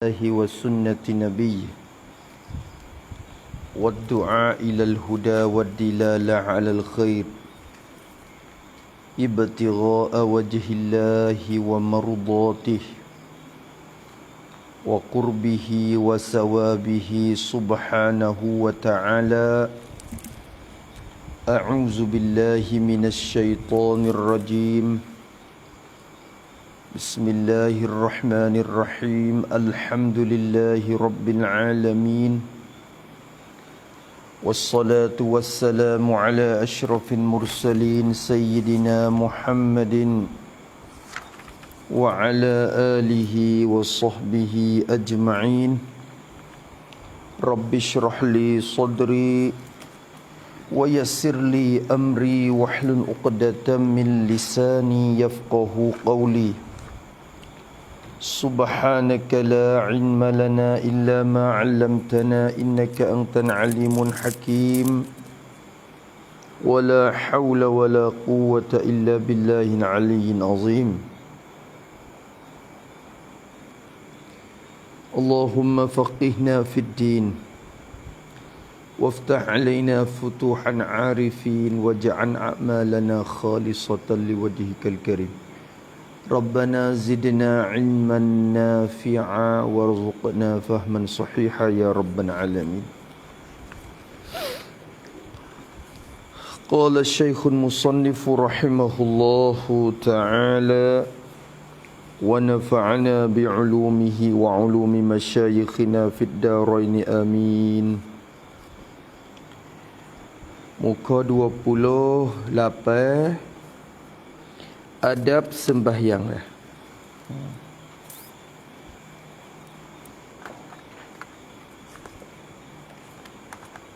الله وسنة نبيه والدعاء إلى الهدى والدلالة على الخير ابتغاء وجه الله ومرضاته وقربه وثوابه سبحانه وتعالى. أعوذ بالله من الشيطان الرجيم. بسم الله الرحمن الرحيم. الحمد لله رب العالمين والصلاة والسلام على أشرف المرسلين سيدنا محمد وعلى آله وصحبه أجمعين. رب اشرح لي صدري ويسر لي أمري واحلل عقدة من لساني يفقه قولي. سبحانك لا علم لنا إلا ما علمتنا إنك أنت العليم الحكيم ولا حول ولا قوة إلا بالله العلي العظيم. اللهم فقهنا في الدين وافتح علينا فتوحا عارفين واجعل أعمالنا خالصة لوجهك الكريم. ربنا زدنا علما نافعا وارزقنا فهما صحيحا يا رب العالمين. قال الشيخ المصنف رحمه الله تعالى ونفعنا بعلومه وعلوم مشايخنا في الدارين آمين. Muka 28 adab sembahyang.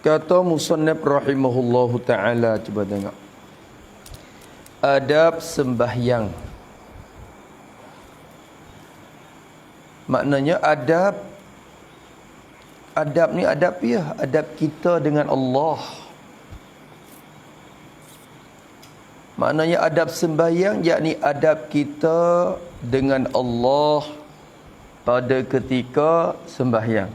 Kata musannaf rahimahullahu ta'ala, cuba tengok. Adab sembahyang. Maknanya adab ni adab ya, adab kita dengan Allah. Maknanya adab sembahyang yakni adab kita dengan Allah pada ketika sembahyang.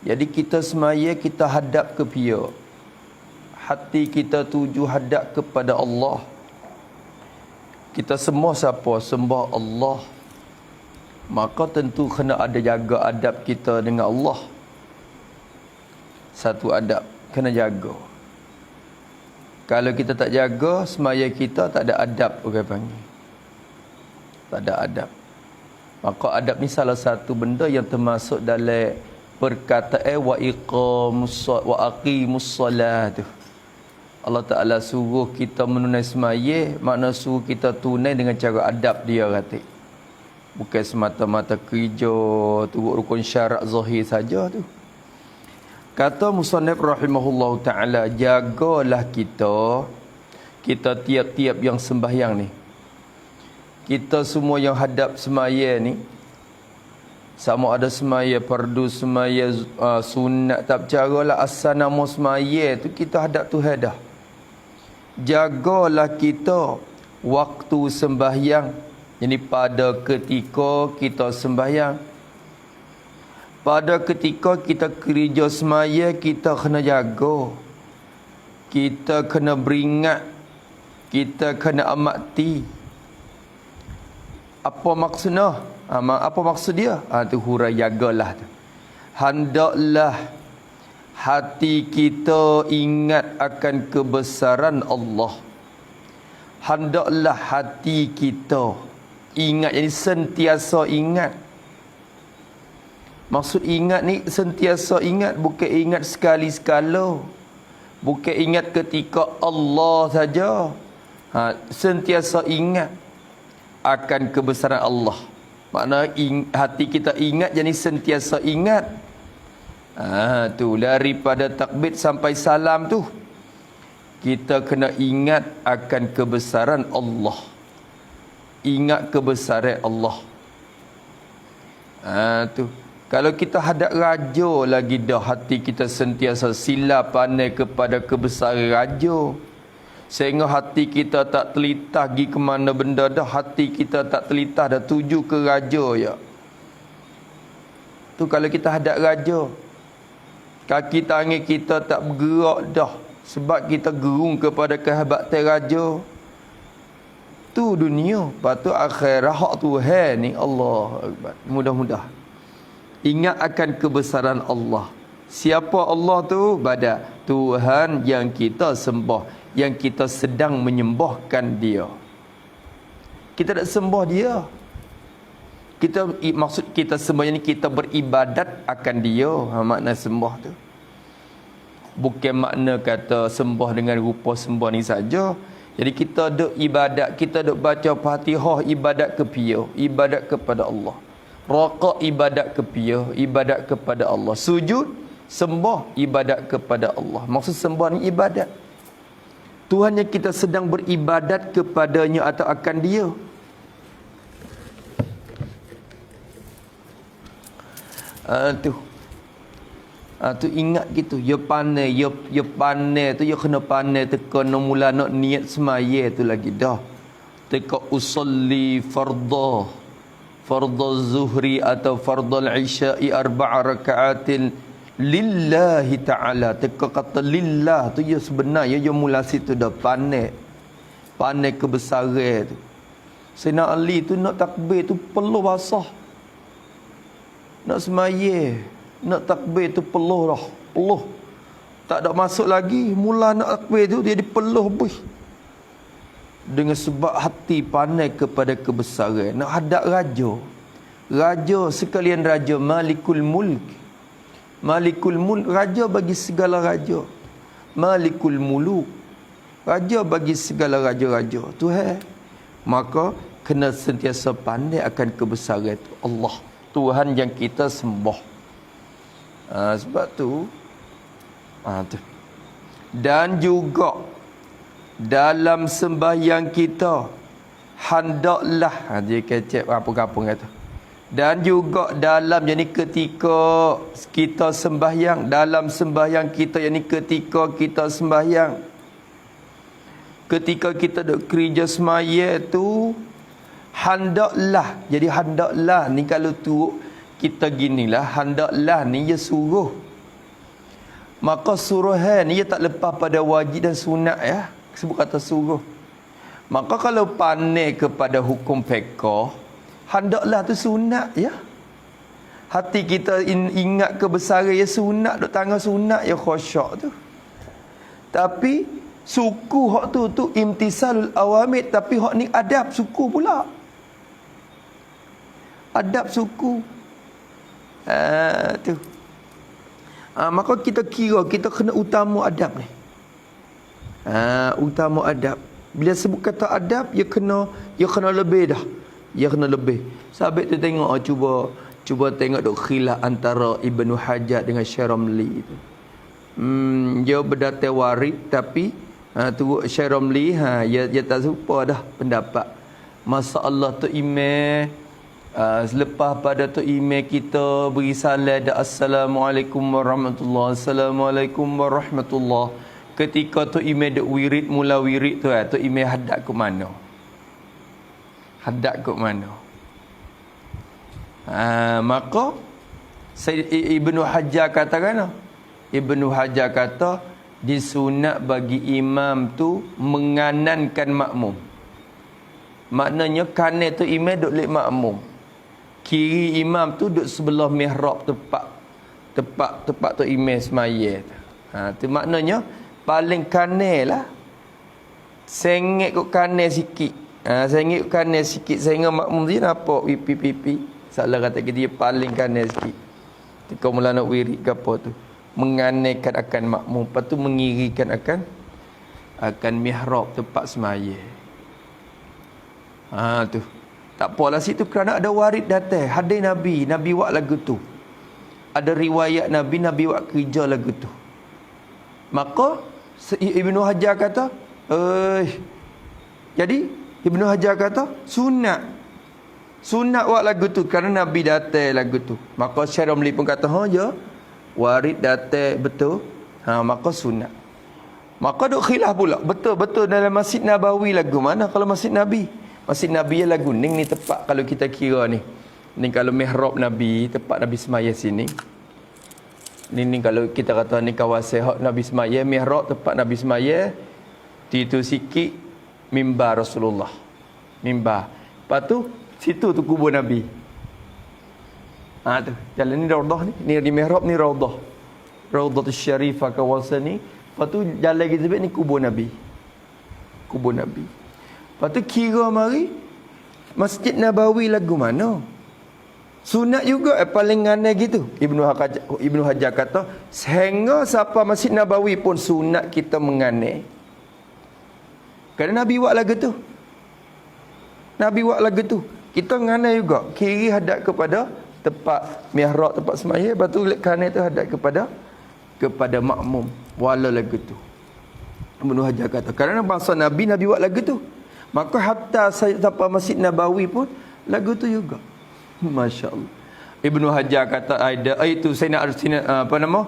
Jadi kita semaya kita hadap ke pia. Hati kita tuju hadap kepada Allah. Kita semua siapa? Sembah Allah. Maka tentu kena ada jaga adab kita dengan Allah. Satu adab kena jaga. Kalau kita tak jaga, semaya kita tak ada adab, orang panggil. Tak ada adab. Maka adab ni salah satu benda yang termasuk dalam perkataan wa aqimus solat. Allah Ta'ala suruh kita menunai semaya, makna suruh kita tunai dengan cara adab dia kata. Bukan semata-mata kerja, turut rukun syarat zahir saja tu. Kata musannaf rahimahullahu ta'ala, jagalah kita tiap-tiap yang sembahyang ni. Kita semua yang hadap semaya ni, sama ada semaya fardu, semaya sunat, tak caralah asal nama semaya tu kita hadap Tuhan dah. Jagalah kita waktu sembahyang. Jadi pada ketika kita sembahyang, pada ketika kita kerja semaya, kita kena jaga. Kita kena beringat. Kita kena amati. Apa maksudnya? Apa maksud dia? Tu hurai jagalah tu. Hendaklah hati kita ingat akan kebesaran Allah. Hendaklah hati kita ingat, jadi sentiasa ingat. Maksud ingat ni sentiasa ingat, bukan ingat sekali-sekala. Bukan ingat ketika Allah saja. Sentiasa ingat akan kebesaran Allah. Makna hati kita ingat, jadi sentiasa ingat. Tu daripada takbir sampai salam tu, kita kena ingat akan kebesaran Allah. Ingat kebesaran Allah. Tu kalau kita hadap raja lagi dah, hati kita sentiasa sila pandai kepada kebesaran raja. Sehingga hati kita tak telitah pergi ke mana benda dah. Hati kita tak telitah dah tuju ke raja ya. Tu kalau kita hadap raja. Kaki tangan kita tak bergerak dah. Sebab kita gerung kepada kehebatan raja. Tu dunia. Lepas tu akhirat hak Tuhan ni Allah. Mudah-mudah. Ingat akan kebesaran Allah. Siapa Allah tu? Badak. Tuhan yang kita sembah. Yang kita sedang menyembahkan dia. Kita tak sembah dia. Maksud kita sembah ni kita beribadat akan dia. Makna sembah tu. Bukan makna kata sembah dengan rupa sembah ni saja. Jadi kita duk ibadat, kita duk baca Fatihah ibadat kepada, ibadat kepada Allah. Raqaq ibadat kepada, ibadat kepada Allah. Sujud sembah ibadat kepada Allah. Maksud sembah ni ibadat. Tuhan yang kita sedang beribadat kepadanya atau akan dia. Tu ingat gitu. Ya pandai, ya pandai tu, ya kena pandai teka no mula nak niat semaya tu lagi dah. Teka usalli fardha zuhri atau fardal isya'i arba'a raka'atin lillahi ta'ala. Teka kata lillah tu ya sebenarnya ya mula situ dah pandai. Pandai kebesaran tu. Sayyidina Ali tu nak takbir tu perlu basah. Nak semaya, nak takbir tu peluh dah. Peluh. Tak ada masuk lagi. Mula nak takbir tu dia dipeluh bih. Dengan sebab hati pandai kepada kebesaran. Nak hadap raja. Raja sekalian raja. Malikul mulk. Malikul mulk. Raja bagi segala raja. Malikul muluk. Raja bagi segala raja-raja. Tuhan. Maka kena sentiasa pandai akan kebesaran itu. Allah. Tuhan yang kita sembah. Sebab tu, tu. Dan juga dalam sembahyang kita hendaklah dia kecek apa-apa kata. Dan juga dalam yakni ketika kita sembahyang, dalam sembahyang kita yakni ketika kita sembahyang, ketika kita duk kerja semaya tu hendaklah. Jadi hendaklah ni kalau tu kita ginilah, hendaklah ni dia suruh. Maka suruhan ni dia tak lepas pada wajib dan sunat ya. Sebut kata suruh. Maka kalau pandai kepada hukum fiqh, hendaklah tu sunat ya. Hati kita ingat kebesaran ya sunat, duk tangga sunat ya khusyuk tu. Tapi suku hak tu imtisalul awamir, tapi hak ni adab suku pula. Adab suku. Tu. Maka kita kira kita kena utama adab ni. Utama adab. Bila sebut kata adab, ia kena lebih dah. Ia kena lebih. Sahabat tu tengok cuba tengok dok khilaf antara Ibnu Hajar dengan Syaramli tu. Dia berdatai warid tapi tu Syaramli dia tak serupa dah pendapat. Masalah tu imam selepas pada tu imam kita beri salam dah assalamualaikum warahmatullahi, assalamualaikum warahmatullahi. Ketika tu imam duk wirid, mula wirid tu tu imam hadap ke mana? Hadap ke mana? Maka Ibnu Hajar kata kan? Ibnu Hajar kata disunat bagi imam tu menganankan makmum. Maknanya kanan tu imam duk lek makmum. Kiri imam tu duk sebelah mihrab tepat tu imam semaya tu. Tu maknanya paling kanan lah. Sengit kot kanan sikit. Sengit kot kanan sikit sehingga makmum dia nampak pipi. Salah kata dia paling kanan sikit. Ketika mula nak wirid ke apa tu. Menganaikan akan makmum. Lepas tu mengirikan akan mihrab tempat semaya. Tu. Tak apalah situ kerana ada warid datang. Hadis Nabi buat lagu tu. Ada riwayat Nabi buat kerja lagu tu. Maka Ibnu Hajar kata, jadi Ibnu Hajar kata sunat buat lagu tu kerana Nabi datang lagu tu. Maka Syaramli pun kata, ya warid datang betul. Maka sunat. Maka duk khilaf pula. Betul-betul dalam Masjid Nabawi lagu mana kalau Masjid Nabi? Masjid Nabi ya lagu ning ni tepat kalau kita kira ni. Ni kalau mihrab Nabi, tempat Nabi semaya sini. Ni kalau kita kata ni kawasan hak Nabi semaya, mihrab tempat Nabi semaya. Itu sikit mimbar Rasulullah. Mimbar. Lepas tu situ tu kubur Nabi. Tu jalan ni raudhah ni di mihrab ni raudhah. Raudhatul Syarifah kawasan ni. Lepas tu jalan kita ni kubur Nabi. Kubur Nabi. Lepas tu kira mari Masjid Nabawi lagu mana? Sunat juga paling aneh gitu. Ibnu Hajar kata, sehingga siapa Masjid Nabawi pun sunat kita menganeh. Kerana Nabi buat lagu tu. Nabi buat lagu tu. Kita menganeh juga. Kiri hadap kepada tempat mihrab, tempat semaya. Lepas tu kanan tu hadap kepada makmum. Wala lagu tu. Ibnu Hajar kata, kerana bangsa Nabi buat lagu tu. Maka hatta siapa Masjid Nabawi pun lagu tu juga. Masya Allah. Ibnu Hajar kata ada itu saya nak apa nama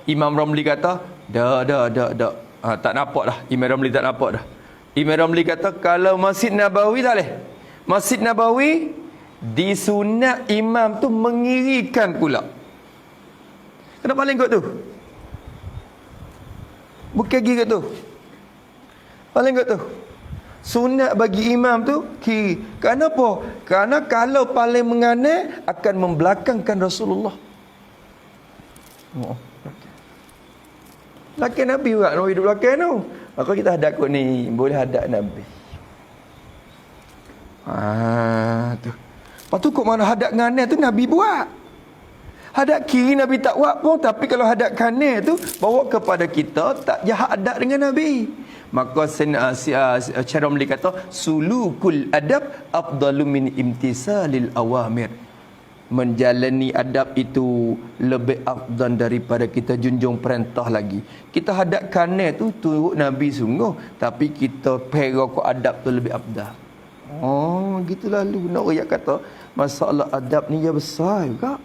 Imam Ramli kata dah tak nampak dah. Imam Ramli tak nampak dah. Imam Ramli kata kalau Masjid Nabawi tak boleh. Masjid Nabawi disunat imam tu mengirikan pula. Kenapa paling kot tu? Bukan gigi tu. Paling kot tu. Sunat bagi imam tu kiri. Kenapa? Kerana kalau paling menganeh akan membelakangkan Rasulullah. Belakang Nabi juga. Nabi duduk belakang tu. Maka kita hadap kot ni. Boleh hadap Nabi. Tu. Lepas tu kot mana hadap kanan tu Nabi buat. Hadap kiri Nabi tak buat pun. Tapi kalau hadap kanan tu bawa kepada kita tak jahat adab dengan Nabi. Maka Syaromli kata sulukul adab afdalu min imtisalil awamir. Menjalani adab itu lebih afdal daripada kita junjung perintah lagi. Kita hadap kanan tu turut Nabi sungguh, tapi kita perok adab tu lebih afdal. Gitu lalu nak royak kata masalah adab ni ya besar juga.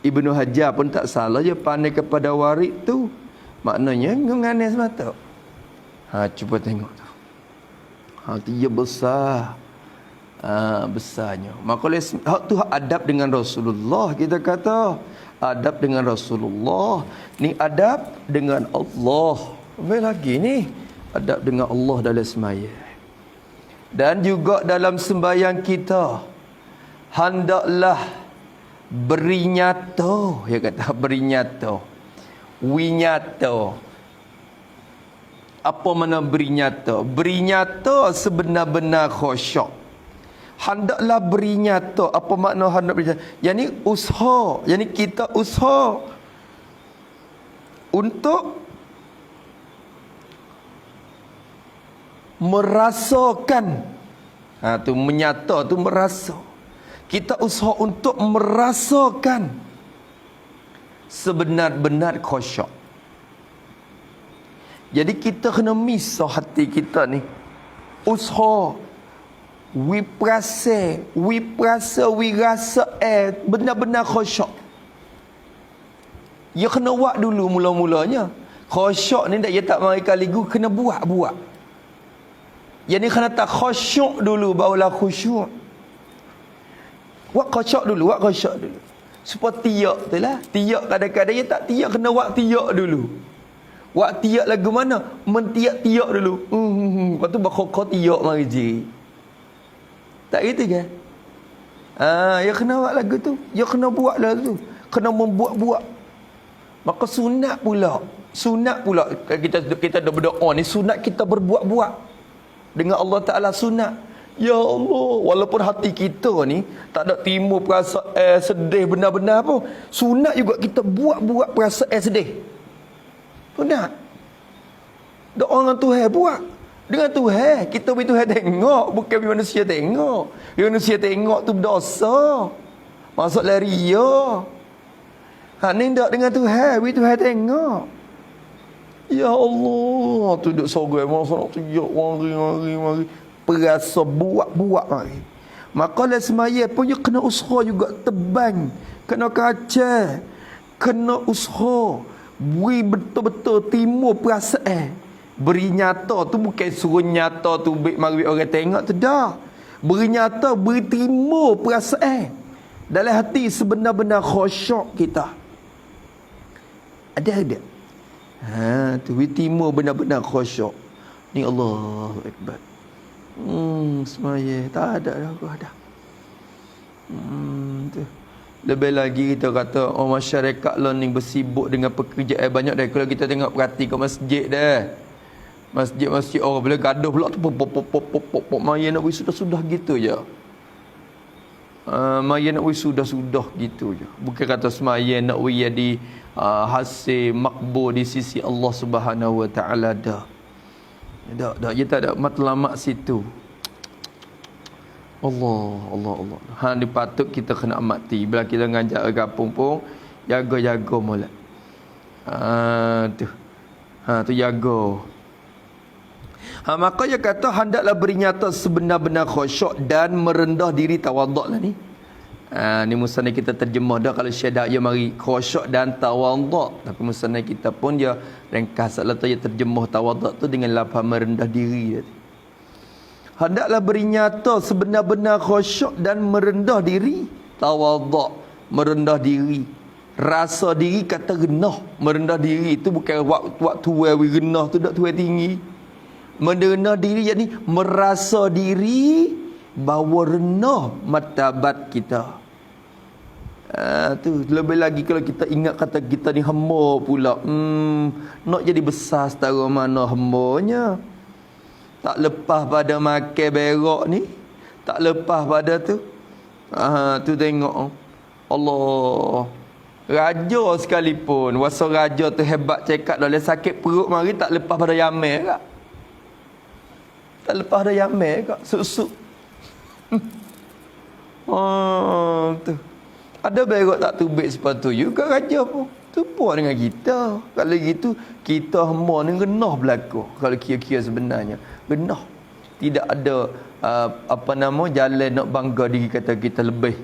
Ibnu Hajar pun tak salah, dia pandai kepada warid tu. Maknanya menganes semata. Cuba tengok tu. Dia besar. Besarnya. Maka tu adab dengan Rasulullah. Kita kata adab dengan Rasulullah. Ni adab dengan Allah. Apa lagi ni? Adab dengan Allah dalam semaya. Dan juga dalam sembahyang kita, hendaklah beri nyata. Dia kata beri nyata. Winyata. Apa mana beri nyata? Beri nyata sebenar-benar khusyuk. Hendaklah beri nyata. Apa makna hendak beri nyata? Yang ni usaha. Yang ni kita usaha untuk merasakan. Tu menyata tu merasa. Kita usaha untuk merasakan sebenar-benar khusyuk. Jadi kita kena misah hati kita ni. Usaha. We rasa benar-benar khusyuk. Ya kena buat dulu mula-mulanya. Khusyuk ni dia tak mari kaligu, kena buat. Yang ni kena tak khusyuk dulu barulah khusyuk. Buat khusyuk dulu. Supaya tiak tu lah. Tiak kadang-kadang dia tak tiak, kena buat tiak dulu. Buat tiak lagu mana? Mentiak-tiak dulu. Lepas tu bakal tiak mari je. Tak gitu kan? Ya kena buat lagu tu. Ya kena buat lagu tu. Kena membuat-buat. Maka sunat pula. Kita dah berdoa ni. Sunat kita berbuat-buat. Dengan Allah Ta'ala sunat. Ya Allah. Walaupun hati kita ni tak ada timbul perasaan sedih benar-benar pun. Sunat juga kita buat-buat perasaan sedih. Sunat. Doa dengan Tuhan buat. Dengan Tuhan. Kita beri Tuhan tengok. Bukan beri manusia tengok. Beri manusia tengok tu berdosa. Masuklah ria. Ni tak dengan Tuhan. Beri Tuhan tengok. Ya Allah. Tu duduk sorang. Masa nak tiap. Mari. Perasa buat mari. Maka lah semaya pun dia kena usaha juga tebang. Kena kacau. Kena usaha. Beri betul-betul timur perasaan. Beri nyata tu bukan suruh nyata tu mari orang tengok tu dah. Beri nyata, beri timur perasaan. Dalam hati sebenar-benar khusyuk kita. Ada. Tu beri timur benar-benar khusyuk. Ni Allahu Akbar. Semaya tak ada dah aku ada. Tu. Lebih lagi kita kata masyarakat lah ni bersibuk dengan pekerjaan banyak dah. Kalau kita tengok perhati kat masjid dah. Masjid orang boleh gaduh pula tu pop maya nak sudah gitu je. Maya nak sudah gitu je. Bukan kata semaya nak jadi hasil makbul di sisi Allah Subhanahu Wa Taala dah. Dah kita tak ada matlamat situ. Allah. Ni patut kita kena amati. Bila kita ngajak ke kampung pun jaga molek. Tu jaga. Maka dia kata hendaklah bernyata sebenar-benar khusyuk dan merendah diri, tawaduk lah ni. Ni musnah kita terjemah dah. Kalau syahadat dia mari khusyuk dan tawaduk. Tapi musnah kita pun dia ringkas lah tu dia terjemah tawaduk tu dengan lafaz merendah diri. Hendaklah bernyata sebenar-benar khusyuk dan merendah diri, tawaduk, merendah diri. Rasa diri kata rendah. Merendah diri itu bukan waktu rendah tu dak tuai tinggi. Merendah diri yakni merasa diri bahawa rendah martabat kita. Tu lebih lagi kalau kita ingat kata kita ni hamba pula. Nak jadi besar setara mana hambanya. Tak lepas pada makan berak ni. Tak lepas pada tu. Tu tengok Allah. Raja sekalipun, wasa raja tu hebat cakap dah sakit perut mari tak lepas pada yamel kak. Tak lepas pada yamel kak. Suk-suk. Tu. Ada berak tak tubik sepatu you kat raja pun. Tu puas dengan kita. Kalau gitu kita hamba ni genah berlaku. Kalau kira-kira sebenarnya genah. Tidak ada jalan nak bangga diri kata kita lebih.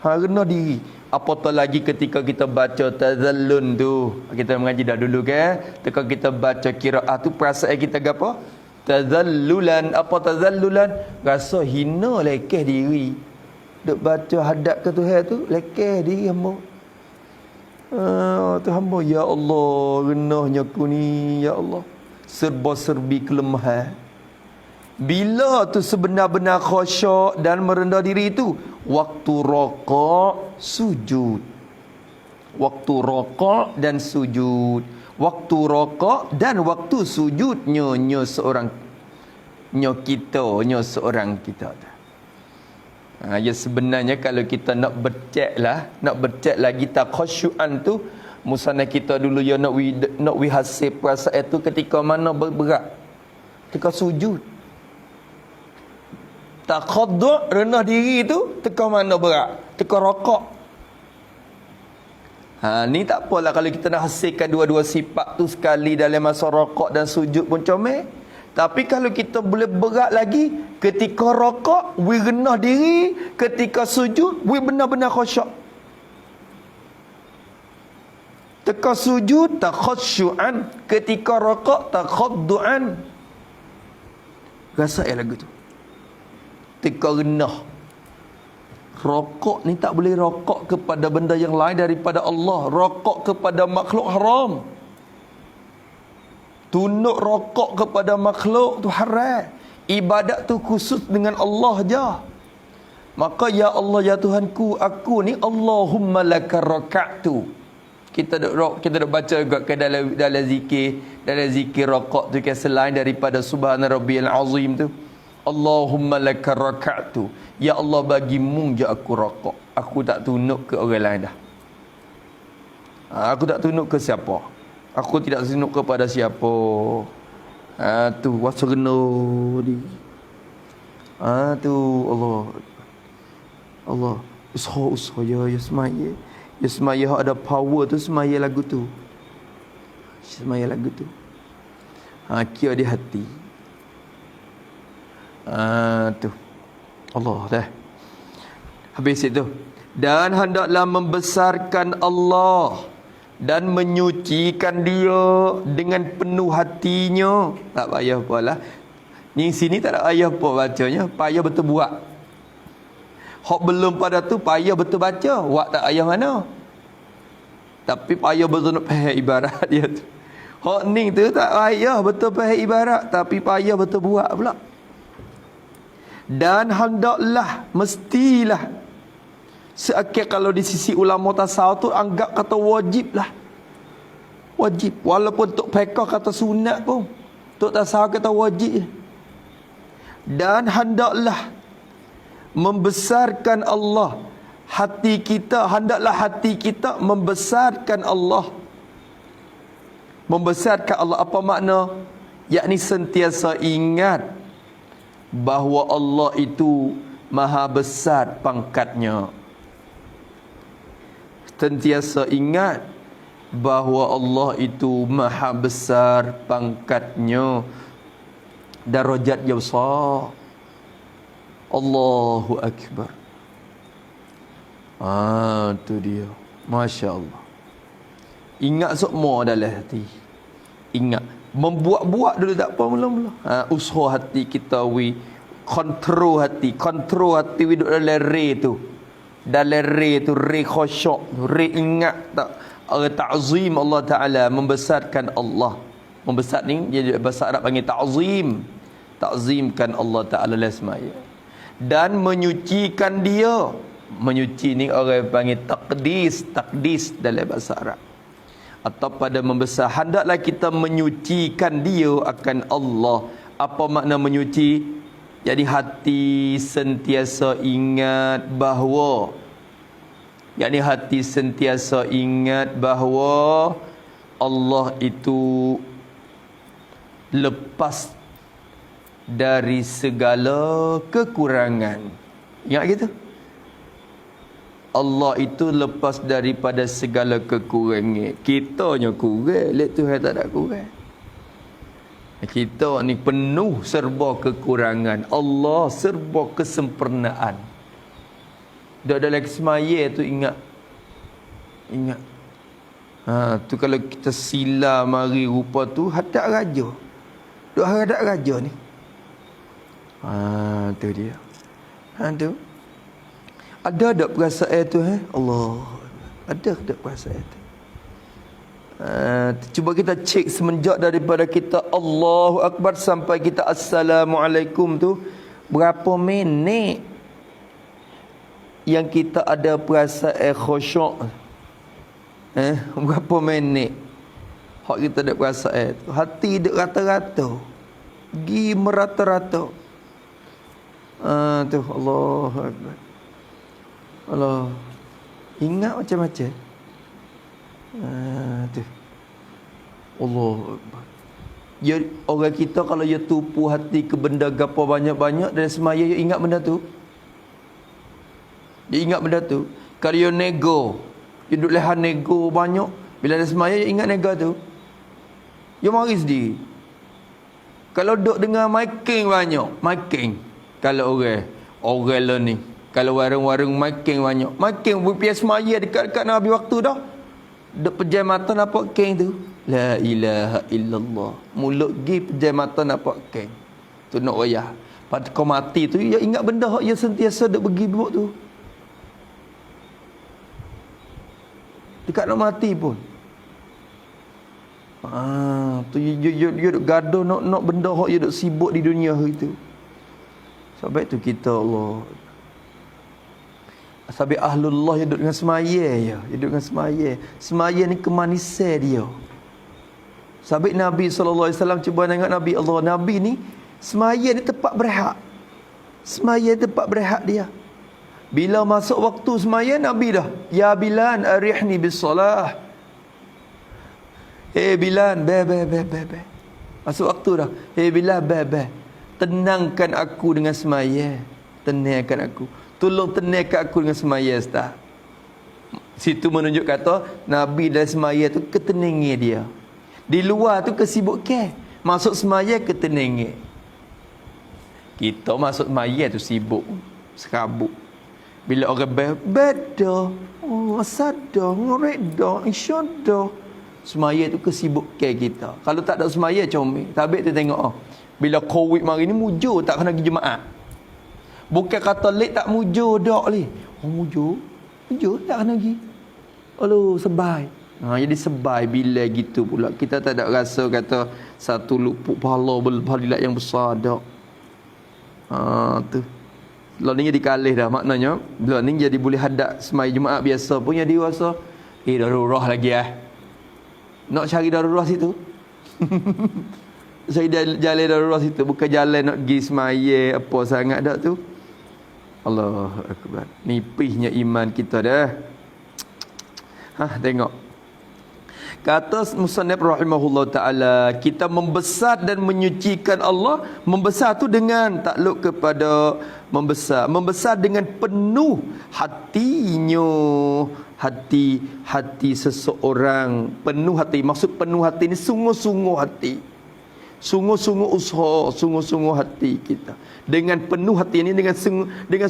Genah diri. Apatah lagi ketika kita baca tazallun tu. Kita mengaji dah dulu kan. Ketika kita baca qiraat tu perasaan kita apa? Tazallulan. Apa tazallulan? Rasa hina lekeh diri. Duk baca hadap ke Tuhan tu lekeh diri hamba. Tu hamba ya Allah, genahnya aku ni ya Allah. Serba-serbi kelemahan. Bila tu sebenar-benar khusyuk dan merendah diri itu? Waktu rokok, sujud. Waktu rokok dan sujud. Waktu rokok dan waktu sujud. Nyo seorang. Nyo seorang kita. Ya sebenarnya kalau kita nak bercek lagi tak khusyuan tu. Musana kita dulu ya nak hasil perasaan tu ketika mana bergerak. Ketika sujud. Takhaddu' rendah diri tu teka mana berat? Teka rokok. Ni tak apalah kalau kita nak hasilkan dua-dua sifat tu sekali dalam masa rokok dan sujud pun comel. Tapi kalau kita boleh berat lagi ketika rokok, we rendah diri, ketika sujud, we benar-benar khusyuk. Teka sujud takhasyu'an, ketika rokok takhaddu'an. Rasa lagu tu. Teka rendah. Rokok ni tak boleh rokok kepada benda yang lain daripada Allah. Rokok kepada makhluk haram. Tunduk rokok kepada makhluk tu haram. Ibadat tu khusus dengan Allah je. Maka ya Allah ya Tuhanku, aku ni Allahumma laka raka'tu. Kita dak baca juga ke dalam zikir rokok tu ke selain daripada subhana rabbiyal azim tu. Allahumma laka raka'tu. Ya Allah bagimu je aku rokok. Aku tak tunduk ke orang lain dah. Aku tak tunduk ke siapa. Aku tidak tunduk kepada siapa. Tu wasreno di. Tu Allah. Usha ya semaya. Ya semaya ada power tu semaya lagu tu. Semaya lagu tu. Kira di hati. Tu Allah dah. Habis itu. Dan hendaklah membesarkan Allah dan menyucikan dia dengan penuh hatinya. Tak payah apalah. Ni sini tak ada payah apa bacanya, payah betul buat. Hak belum pada tu payah betul baca, buat tak payah mana. Tapi payah betul nak faham ibarat dia tu. Hak ni tu tak payah betul faham ibarat, tapi payah betul buat pula. Dan hendaklah, mestilah, seakhir kalau di sisi ulama tasawuf tu anggap kata wajib lah. Wajib. Walaupun Tok Pekah kata sunat pun, Tok tasawuf kata wajib. Dan hendaklah membesarkan Allah. Hati kita, hendaklah hati kita membesarkan Allah. Membesarkan Allah apa makna? Yakni sentiasa ingat bahawa Allah itu maha besar pangkatnya. Sentiasa ingat bahawa Allah itu maha besar pangkatnya, darajatnya besar. Allahu Akbar. Tu dia. Masya Allah. Ingat semua dalam hati. Ingat. Membuat-buat dulu tak apa mula-mula. Usaha hati kita kontrol hati. Kontrol hati duduk dalam re tu. Dalam re tu, re khusyuk, re ingat tak. Ta'zim Allah Ta'ala, membesarkan Allah. Membesar ni, dia bahasa Arab panggil ta'zim. Ta'zimkan Allah Ta'ala lesmaya. Dan menyucikan dia. Menyuci ni orang panggil taqdis. Taqdis dalam bahasa Arab. Atau pada membesar. Hendaklah kita menyucikan dia akan Allah. Apa makna menyuci? Jadi hati sentiasa ingat bahawa, yakni hati sentiasa ingat bahawa Allah itu lepas dari segala kekurangan. Ingat gitu? Allah itu lepas daripada segala kekurangan. Kitanya kurang, lihat Tuhan tak ada kurang. Kita ni penuh serba kekurangan. Allah serba kesempurnaan. Dak dalam semaya tu ingat. Ingat. Tu kalau kita sila mari rupa tu hadap raja. Duk hadap raja ni. Tu dia. Tu. Ada tak perasaan tu Allah. Ada tak perasaan tu? Cuba kita cek semenjak daripada kita Allahu Akbar sampai kita Assalamualaikum tu, berapa minit yang kita ada perasaan khusyuk? Berapa minit hak kita ada perasaan tu? Hati dek rata-rata, gi merata-rata. Tu Allahu Akbar. Allah ingat macam-macam. Tu Allah. Ya, orang kita kalau dia tupu hati ke benda gapo banyak-banyak dan semaya dia ingat benda tu. Dia ingat benda tu. Kalau dia nego, dia duduk lehan nego banyak, bila dia semaya dia ingat nego tu. Dia mari sendiri. Kalau duduk dengar miking banyak, miking. Kalau orang lah ni, kalau warung-warung miking banyak, miking berpias semaya dekat-dekat Nabi waktu dah. Duk pejam mata nampak keng tu. La ilaha illallah. Mulut gi pejam mata nampak keng. Tu nak wayah. Pada kau mati tu, dia ingat benda hak dia sentiasa duk pergi buat tu. Dekat nak mati pun. Tu dia duk gaduh nak benda hak dia duk sibuk di dunia hari tu. Sebab tu kita Allah. Sampai ahlullah yang duduk dengan semaya ya. Dia duduk dengan semaya. Semaya ni kemanisan dia. Sampai Nabi SAW cuba tengok Nabi Allah. Nabi ni semaya ni tempat berehat. Semaya tempat berehat dia. Bila masuk waktu semaya, Nabi dah, ya Bilal arihni bisalah. Bilal, be. Masuk waktu dah. Bilal, be. Tenangkan aku dengan semaya. Tenangkan aku. Tolong tenangkan aku dengan semaya, Ustaz. Situ menunjuk kata Nabi dalam semaya tu ketenangan dia. Di luar tu kesibukan. Masuk semaya ketenangan. Kita masuk semaya tu sibuk, serabut. Bila orang beda, asada, ngoreda, insyaallah. Semaya tu kesibukkan kita. Kalau tak ada semaya comel. Tabik tu tengok bila Covid mari ni mujur tak kena pergi jemaah. Bukan kata lek tak mujur dak ni. Mujur tak kena pergi. Aduh, sebai. Jadi sebai bila gitu pula. Kita tak ada rasa kata satu lupuk pahala berfadilat yang besar dak. Tu. Lalu ni jadi kalih dah maknanya. Lalu ni jadi boleh hadap semai Jumaat biasa pun jadi rasa darurat lagi Nak cari darurat situ. Saya jalan darurat situ bukan jalan nak pergi semaya apa sangat dak tu. Allahu akbar. Nipisnya iman kita dah. Tengok. Kata musannif rahimahullah taala, kita membesar dan menyucikan Allah. Membesar tu dengan takluk kepada membesar dengan penuh hatinya. Hati seseorang, penuh hati. Maksud penuh hati ni sungguh-sungguh hati. Sungguh-sungguh usaha, sungguh-sungguh hati kita. Dengan penuh hati ini dengan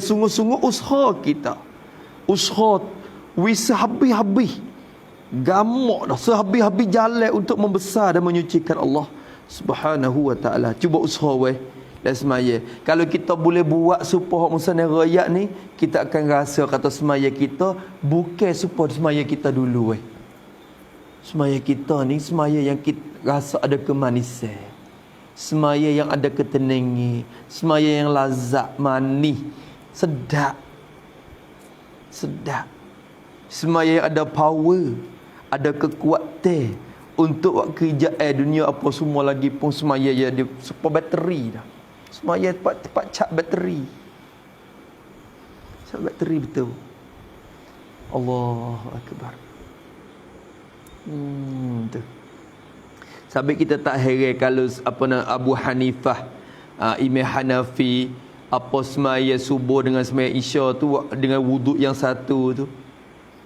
sungguh-sungguh usaha kita. Usaha wis habis-habis. Gamak dah sehabis-habis jalan untuk membesar dan menyucikan Allah Subhanahu wa taala. Cuba usaha weh dan semaya. Kalau kita boleh buat supaya musannaf rakyat ni, kita akan rasa kata semaya kita bukan supaya semaya kita dulu weh. Semaya kita ni semaya yang kita rasa ada kemanisan. Semaya yang ada ketenangan, semaya yang lazat, manis, sedap. Semaya yang ada power, ada kekuatan untuk buat kerja dunia apa semua lagi pun semaya jadi super bateri dah. Semaya tepat cap bateri. Cap bateri betul. Allahu akbar. Tu. Sampai kita tak heran kalau Abu Hanifah, Imam Hanafi semaya subuh dengan semaya isya tu dengan wuduk yang satu tu.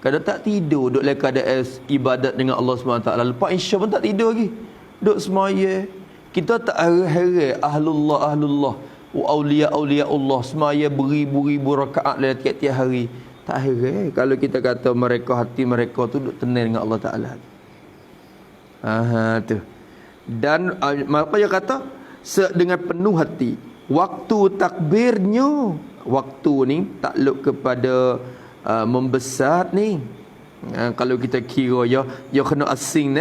Kadang tak tidur duk dalam keadaan ibadat dengan Allah SWT. Lepas isya pun tak tidur lagi. Duk semaya. Kita tak heran ahlullah awliya Allah semaya beribu-ribu rakaat dalam tiap-tiap hari. Tak heran kalau kita kata hati mereka tu duk tenang dengan Allah Taala. Tu. Dan apa yang kata dengan penuh hati. Waktu takbirnya, waktu ni takluk kepada membesar ni. Kalau kita kira ya kena asing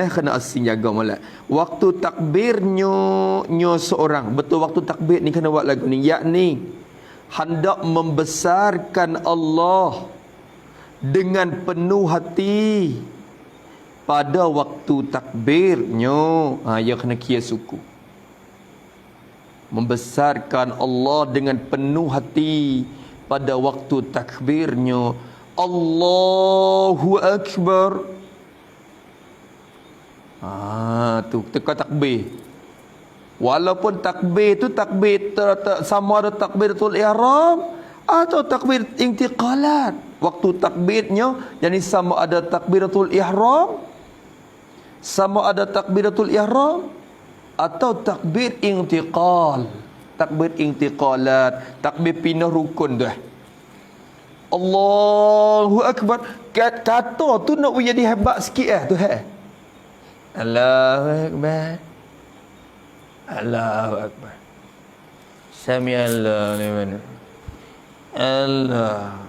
jaga molek. Waktu takbirnya seorang, betul waktu takbir ni kena buat lagu ni, yakni hendak membesarkan Allah dengan penuh hati pada waktu takbirnya. Ya kena kira suku. Membesarkan Allah dengan penuh hati pada waktu takbirnya. Allahu Akbar. Tu teka takbir. Walaupun takbir tu takbir sama ada takbiratul ihram atau takbir intiqalat. Waktu takbirnya yakni sama ada takbiratul ihram, sama ada takbiratul ihram atau takbir intiqal. Takbir intiqalat, takbir pindah rukun tu. Allahu Akbar. Kata tu nak jadi hebat sikit tu Allahu Akbar. Allahu Akbar. Sami Allah liman. Allah.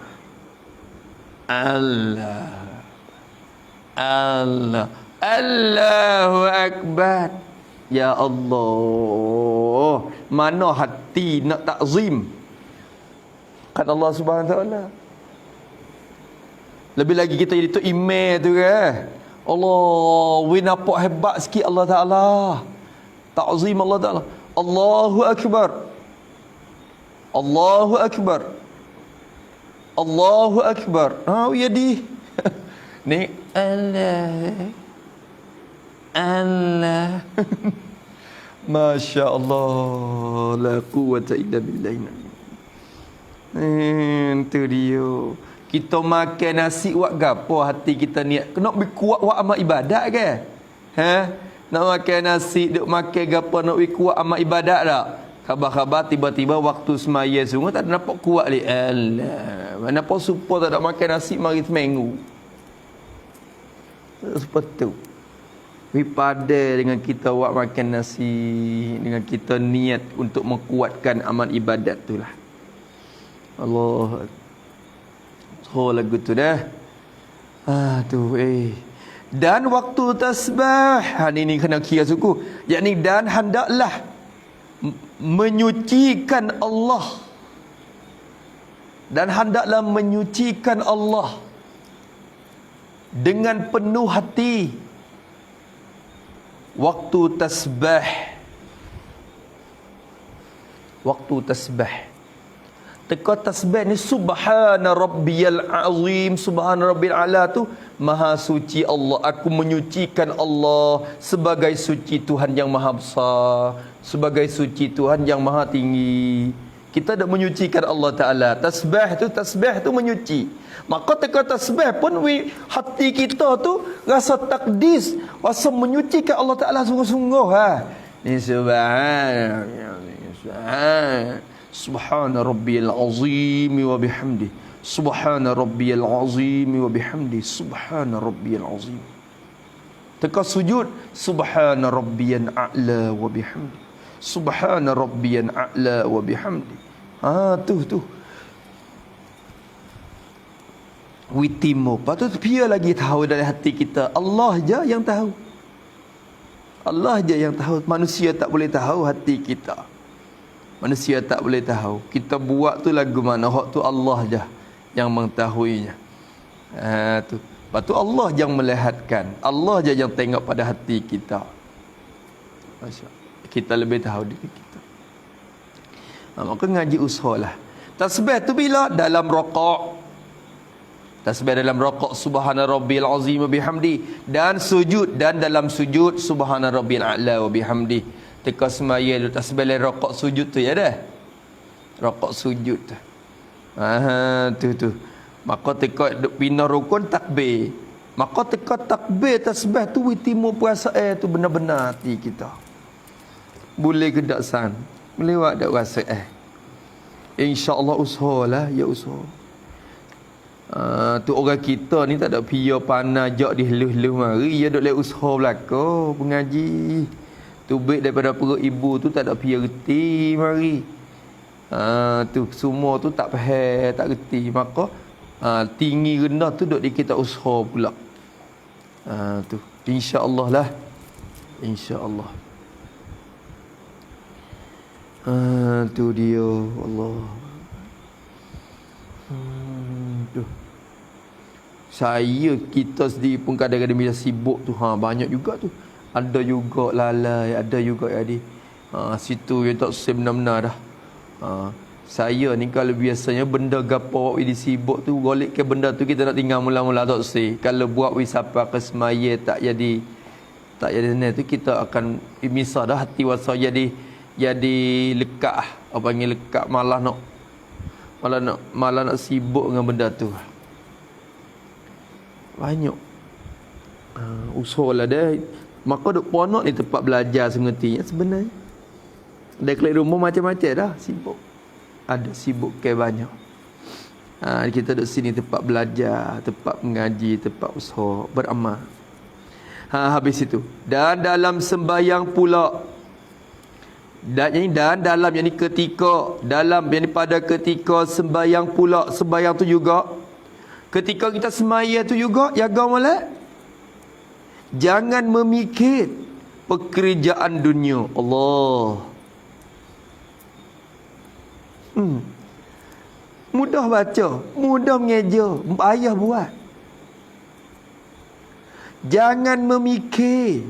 Allahu Akbar. Ya Allah. Mana hati nak takzim kan Allah Subhanahu Wa Taala. Lebih lagi kita jadi tu imam tu Allah, we nampak hebat sikit Allah Taala. Takzim Allah Taala. Allahu Akbar. Allahu Akbar. Allahu Akbar. Jadi ni Allah. Masya Allah. La quwwata illa billah. Itu dia. Kita makan nasi buat gapo hati kita niat. Kena lebih kuat buat amal ibadat ke? Nak makan nasi, duk makan gapo nak lebih kuat amal ibadat tak? Khabar-khabar tiba-tiba waktu semaya sungguh tak ada nampak kuat lagi. Alah, mana pun supaya tak ada makan nasi mari seminggu. Seperti tu. Pada dengan kita buat makan nasi, dengan kita niat untuk menguatkan amal ibadat tu lah. Allah. So lagu tu dah. Dan waktu tasbih, ini kena kira suku. Yakni dan hendaklah menyucikan Allah. Dan hendaklah menyucikan Allah dengan penuh hati waktu tasbih. Waktu tasbih. Teka tasbih ni subhana rabbiyal azim, subhana rabbil ala tu maha suci Allah. Aku menyucikan Allah sebagai suci Tuhan yang maha besar, sebagai suci Tuhan yang maha tinggi. Kita dah menyucikan Allah Ta'ala. Tasbih tu menyuci. Maka teka tasbih pun hati kita tu rasa takdis, rasa menyucikan Allah Ta'ala sungguh-sungguh. Ni Subhana rabbiyal azim wa bihamdi. Subhana rabbiyal azim wa bihamdi. Subhana rabbiyal azim. Teka sujud, subhana rabbiyan a'la wa bihamdi. Subhana rabbiyan a'la wa bihamdi. Tu. Witimo. Patut dia lagi tahu dari hati kita. Allah je yang tahu. Allah je yang tahu. Manusia tak boleh tahu hati kita. Manusia tak boleh tahu. Kita buat tu lagu mana, hak tu Allah je yang mengetahuinya. Tu. Lepas tu Allah yang melihatkan. Allah je yang tengok pada hati kita. Kita lebih tahu diri kita. Maka ngaji usahalah. Tasbih tu bila? Dalam rokok. Tasbih dalam rokok subhana rabbil azim wa bihamdi. Dan sujud. Dan dalam sujud subhana rabbil a'la wa bihamdi. Teka semaya tu tasbih dalam rokok sujud tu ya dah. Rokok sujud tu. Tu. Maka teka pina rukun takbir. Maka teka takbir tasbih tu witimu perasaan tu benar-benar hati kita. Boleh ke tak san? Melewat dak rasa InsyaAllah usahalah, ya usaha. Tu orang kita ni tak ada pia panah jak dihelus-helus mari, ya dok le usaha belaka pengaji. Tu baik daripada perut ibu tu tak ada pia reti mari. Tu semua tu tak faham, tak reti. Maka tinggi rendah tu dok di kita usaha pula. Tu insya-Allah lah. Insya-Allah. Tu dia Allah. Saya kita sendiri pun kadang-kadang bila sibuk tu banyak juga tu. Ada juga lalai, ada juga jadi situ yang tak benar-benar dah. Saya ni kalau biasanya benda gapo awak sibuk tu golek ke benda tu kita nak tinggal mula-mula tak sih. Kalau buat wisapa ke semaya tak jadi ni tu kita akan misah dah hati wasa jadi lekat apa panggil lekat malah nak sibuk dengan benda tu. Banyak usahalah dah. Maka duk ponok ni tempat belajar semestinya sebenarnya. Dah keluar rumah macam-macam dah sibuk. Ada sibuk ke banyak. Kita duk sini tempat belajar, tempat mengaji, tempat usaha, beramal. Habis itu. Dan dalam sembahyang pula. Dan dalam yang ni ketika dalam yang ni pada ketika sembahyang pula, sembahyang tu juga ketika kita semaya tu juga jaga molek. Jangan memikir pekerjaan dunia. Allah. Mudah baca, mudah mengeja, payah buat. Jangan memikir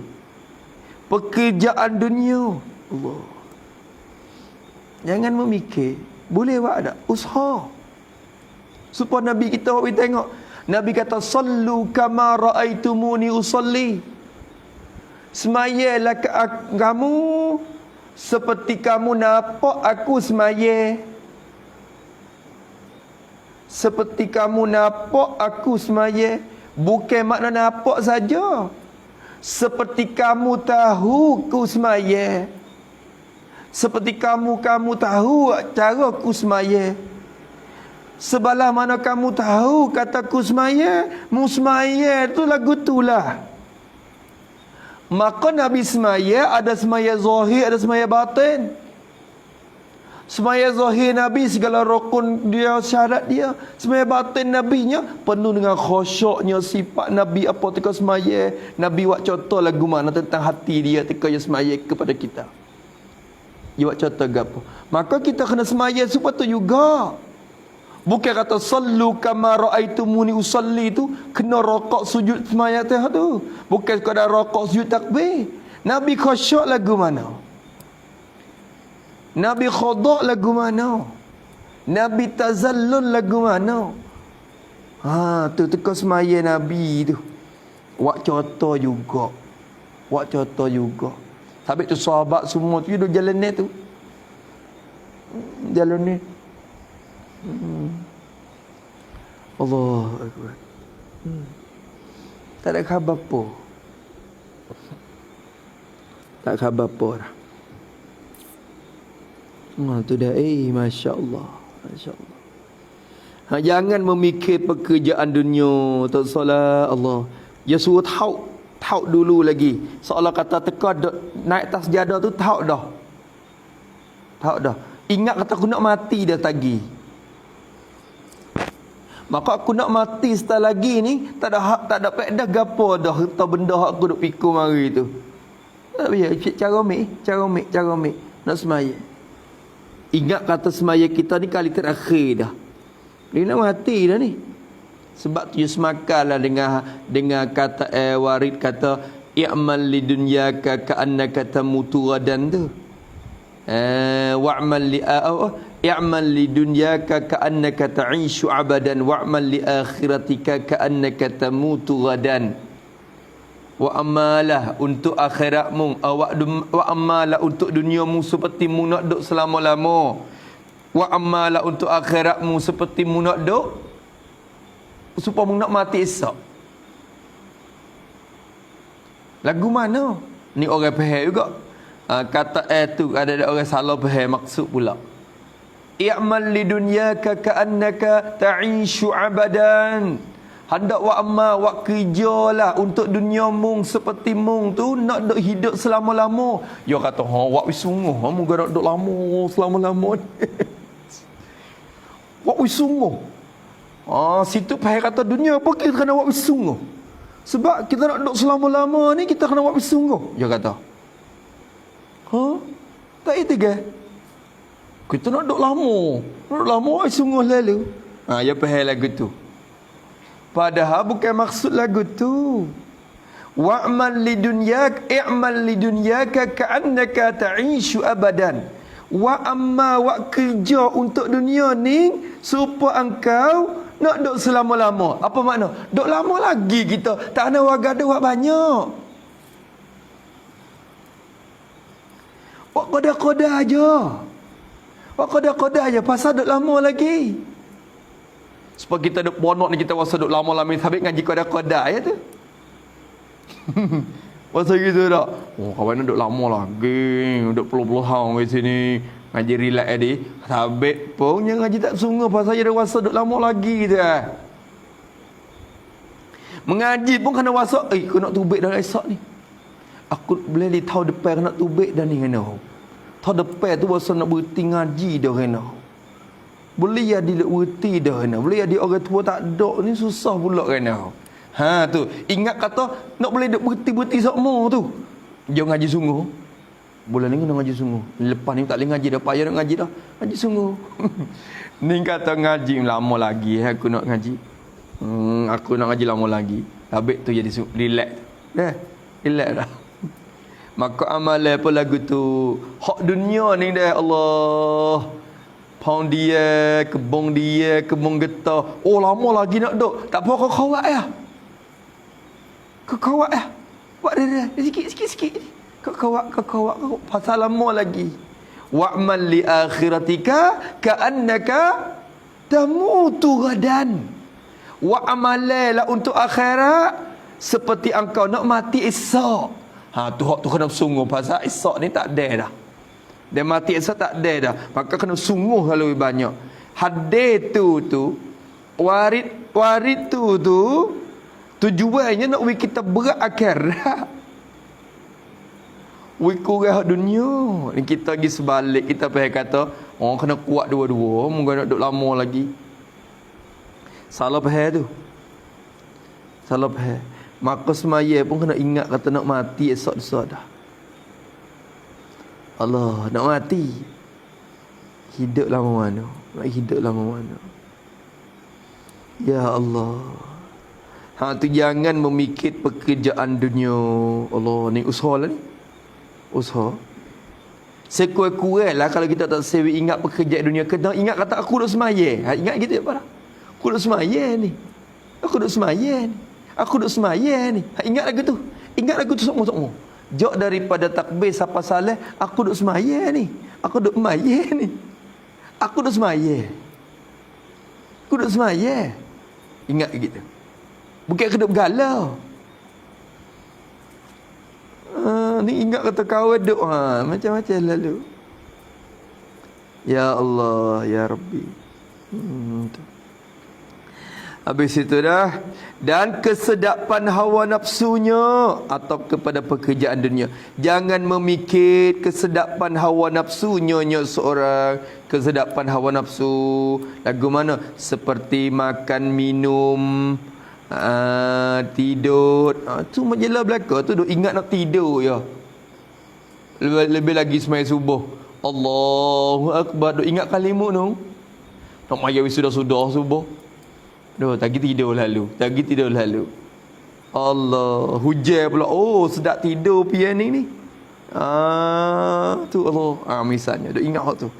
pekerjaan dunia. Allah. Jangan memikir. Boleh buat tak? Usaha. Supaya Nabi kita tengok. Nabi kata, sallu kama ra'aitumuni usalli. Semayalah kamu seperti kamu nampak aku semaya. Seperti kamu nampak aku semaya. Bukan makna nampak saja. Seperti kamu tahu ku semaya. Seperti kamu tahu cara aku semaya. Sebelah mana kamu tahu kataku semaya, mu semaya tu lagu tulah. Maka Nabi semaya ada semaya zahir, ada semaya batin. Semaya zahir Nabi segala rukun dia, syarat dia. Semaya batin Nabinya penuh dengan khusyuknya sifat Nabi. Apa tika semaya Nabi buat contoh lagu mana tentang hati dia tika dia semaya kepada kita. Dia buat contoh gapo. Maka kita kena semaya supaya tu juga. Bukan kata sallu kama raaitumuni usalli tu kena rokok sujud semaya tu. Bukan sekadar rokok sujud takbir. Nabi khusyuk lagu mana? Nabi khudu' lagu mana? Nabi tazallul lagu mana? Tu teka semaya Nabi tu. Wak contoh juga. Wak contoh juga. Habis tu sahabat semua tu duduk jalan ni tu. Jalan ni. Allah Akbar. Tak ada khabar apa. Tak khabar apa dah. Tu dah Masya Allah. Masya Allah. Jangan memikir pekerjaan dunia. Tak salah Allah. Dia suruh tahu dulu lagi. Seolah kata teka naik atas jadah tu tahu dah. Tahu dah. Ingat kata aku nak mati dah tagi. Maka aku nak mati setelah lagi ni tak ada faedah gapo dah harta benda hak aku duk pikir mari tu. Tak payah cara ambil nak semaya. Ingat kata semaya kita ni kali terakhir dah. Dia nak mati dah ni. Sebab tu dia semakanlah dengan kata warid kata i'mal lidunyaka ka'annaka tamutu ghadan tu. Wa'mal i'mal lidunyaka ka'annaka ta'ishu abadan wa'mal li akhiratika ka'annaka tamutu ghadan. Wa amalah untuk akhiratmu, wa amalah untuk duniamu seperti mu nak duk selama-lama. Wa amalah untuk akhiratmu seperti mu nak duk supaya mu nak mati esok. Lagu mana? Ni orang faham juga. Kata tu ada orang salah faham maksud pula. I'mal lidunyaka ka'annaka ta'ishu abadan. Hendak wa amma wa kerjalah untuk dunia mung seperti mung tu nak duk hidup selama-lama. Dia kata wa sungguh mu nak duk lama selama-lama. Wa sungguh. Situ pahal kata dunia apa kita kena wa sungguh. Sebab kita nak duk selama-lama ni kita kena wa sungguh. Dia kata. Tak itu ke? Kita nak duk lama. Nak duk lama wa sungguh lalu. Dia pahal lagu tu. Padahal bukan maksud lagu tu. Wa'mal lidunyaka ka'annaka ta'ishu abadan. Wa amma wa kerja untuk dunia ni supaya engkau nak duk selama-lama. Apa makna? Duk lama lagi kita. Tak nak wagaduh wak banyak. Wak koda-koda aja. Wak koda-koda aja pasal duk lama lagi. Sebab kita duk bonok ni kita rasa duk lama-lama habis ngaji koda-koda ya tu. Pasal gitu dak. Kawan duk lama lagi, duk puluh-puluh tahun kat sini ngaji relax tadi. Habis pun yang ngaji tak sungguh pasal dia rasa duk lama lagi dah. Mengaji pun kena rasa, aku nak tubik dah esok ni. Aku boleh di tahun depan nak tubik dah ni kena. Tahun depan tu rasa nak berhenti ngaji dah kena. Boleh jadi berhenti dah kena. Boleh jadi orang tua tak ada ni susah pula kena. Tu ingat kata nak boleh berhenti semua tu. Jangan ngaji sungguh. Bulan ni kena ngaji sungguh. Lepas ni tak boleh ngaji dah, payah nak ngaji dah. Ngaji sungguh. Ni kata ngaji lama lagi aku nak ngaji. Aku nak ngaji lama lagi. Habis tu jadi relax. Relax dah. Maka amalan apa lagu tu? Hak dunia ni dah Allah. Pound dia, kebun getah. Oh lama lagi nak duk. Tak apa kau kawat ya. Kau kawat ya. Buat dia sikit. Kau kawat. Pasal lama lagi. Wa'mal li akhiratika ka'annaka tamutu ghadan. Wa amalalah untuk akhirat seperti engkau nak mati esok. Tu hak tu kena sungguh pasal esok ni tak ada dah. Dia mati esok tak ada dah. Maka kena sungguh lebih banyak. Hadis tu warid tu tujuannya nak bagi kita berat akhirat. Wi kurang dunia. Ni kita pergi sebalik, kita pergi kata orang kena kuat dua-dua, mungkin nak duduk lama lagi. Salah faham tu. Salah faham. Maka semaya pun kena ingat kata nak mati esok dah. Allah, nak mati. Hidup lama mana? Nak hidup lama mana? Ya Allah. Tu jangan memikir pekerjaan dunia. Allah, ni usaha lah ni. Usaha. Sekurang-kurang lah kalau kita tak sewi ingat pekerjaan dunia. Kena ingat kata aku duduk semaya. Ingat gitu apa? Aku duduk semaya ni. Aku duduk semaya ni. Aku duduk semaya ni. Ingat lagu tu. Ingat lagu tu semua. Jok daripada takbir siapa salah, aku duduk semaya ni. Aku duduk semaya ni. Aku duduk semaya. Aku duduk semaya. Ingat gitu. Bukan keduk galau. Ni ingat kata kawan duk macam-macam lalu. Ya Allah, ya Rabbi. Habis itu dah. Dan kesedapan hawa nafsunya atau kepada pekerjaan dunia. Jangan memikir kesedapan hawa nafsunya seorang. Kesedapan hawa nafsu lagu mana? Seperti makan, minum, tidur. Tu majalah belaka tu duk ingat nak tidur ya. Lebih lagi semai subuh. Allahu Akbar. Duk ingat kalimut tu. Nak maya sudah subuh. Tagi tidur lalu. Allah, hujan pula. Oh, sedap tidur pian ni. Tu Allah. Misalnya, duk ingat hak tu.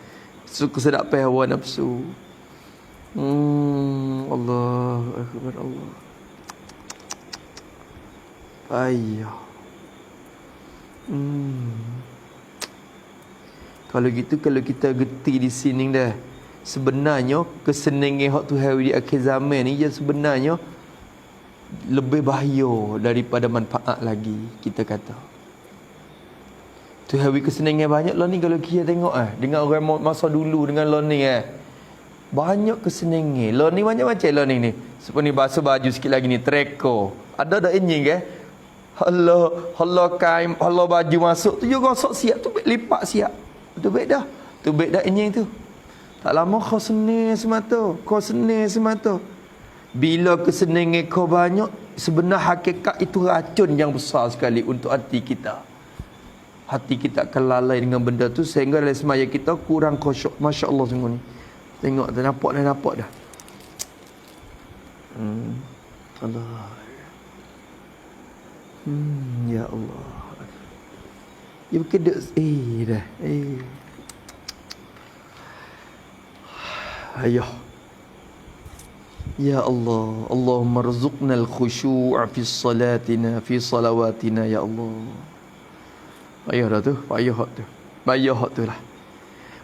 Kesedapan hawa nafsu. Allah Akbar Allah. Ayah. Kalau gitu, kalau kita geti di sini dah. Sebenarnya kesenangan hak tu hari di akhir zaman ni je sebenarnya lebih bahaya daripada manfaat lagi kita kata. Tu hari kesenangan banyak lah ni kalau kita tengok dengan orang masa dulu dengan lo ni banyak kesenangan. Lo ni macam-macam lo ni. Seperti basuh baju sikit lagi ni treko. Ada enjing Allah kain, Allah baju masuk tu juga gosok siap tu lipat siap. Tu baik dah. Tu baik dah enjing tu. Tak lama kau senang semata. Bila kesenangan kau banyak, sebenar hakikat itu racun yang besar sekali untuk hati kita. Hati kita akan lalai dengan benda tu sehingga dalam semaya kita kurang khusyuk. Masya Allah sungguh ni. Tengok dah nampak dah. Allah. Ya Allah. Ya berkeduk dah. Ayah. Ya Allah, Allahumma rzuqna al-khushu'a fi salatina, fi salawatina ya Allah. Payah dah tu, payah tu lah.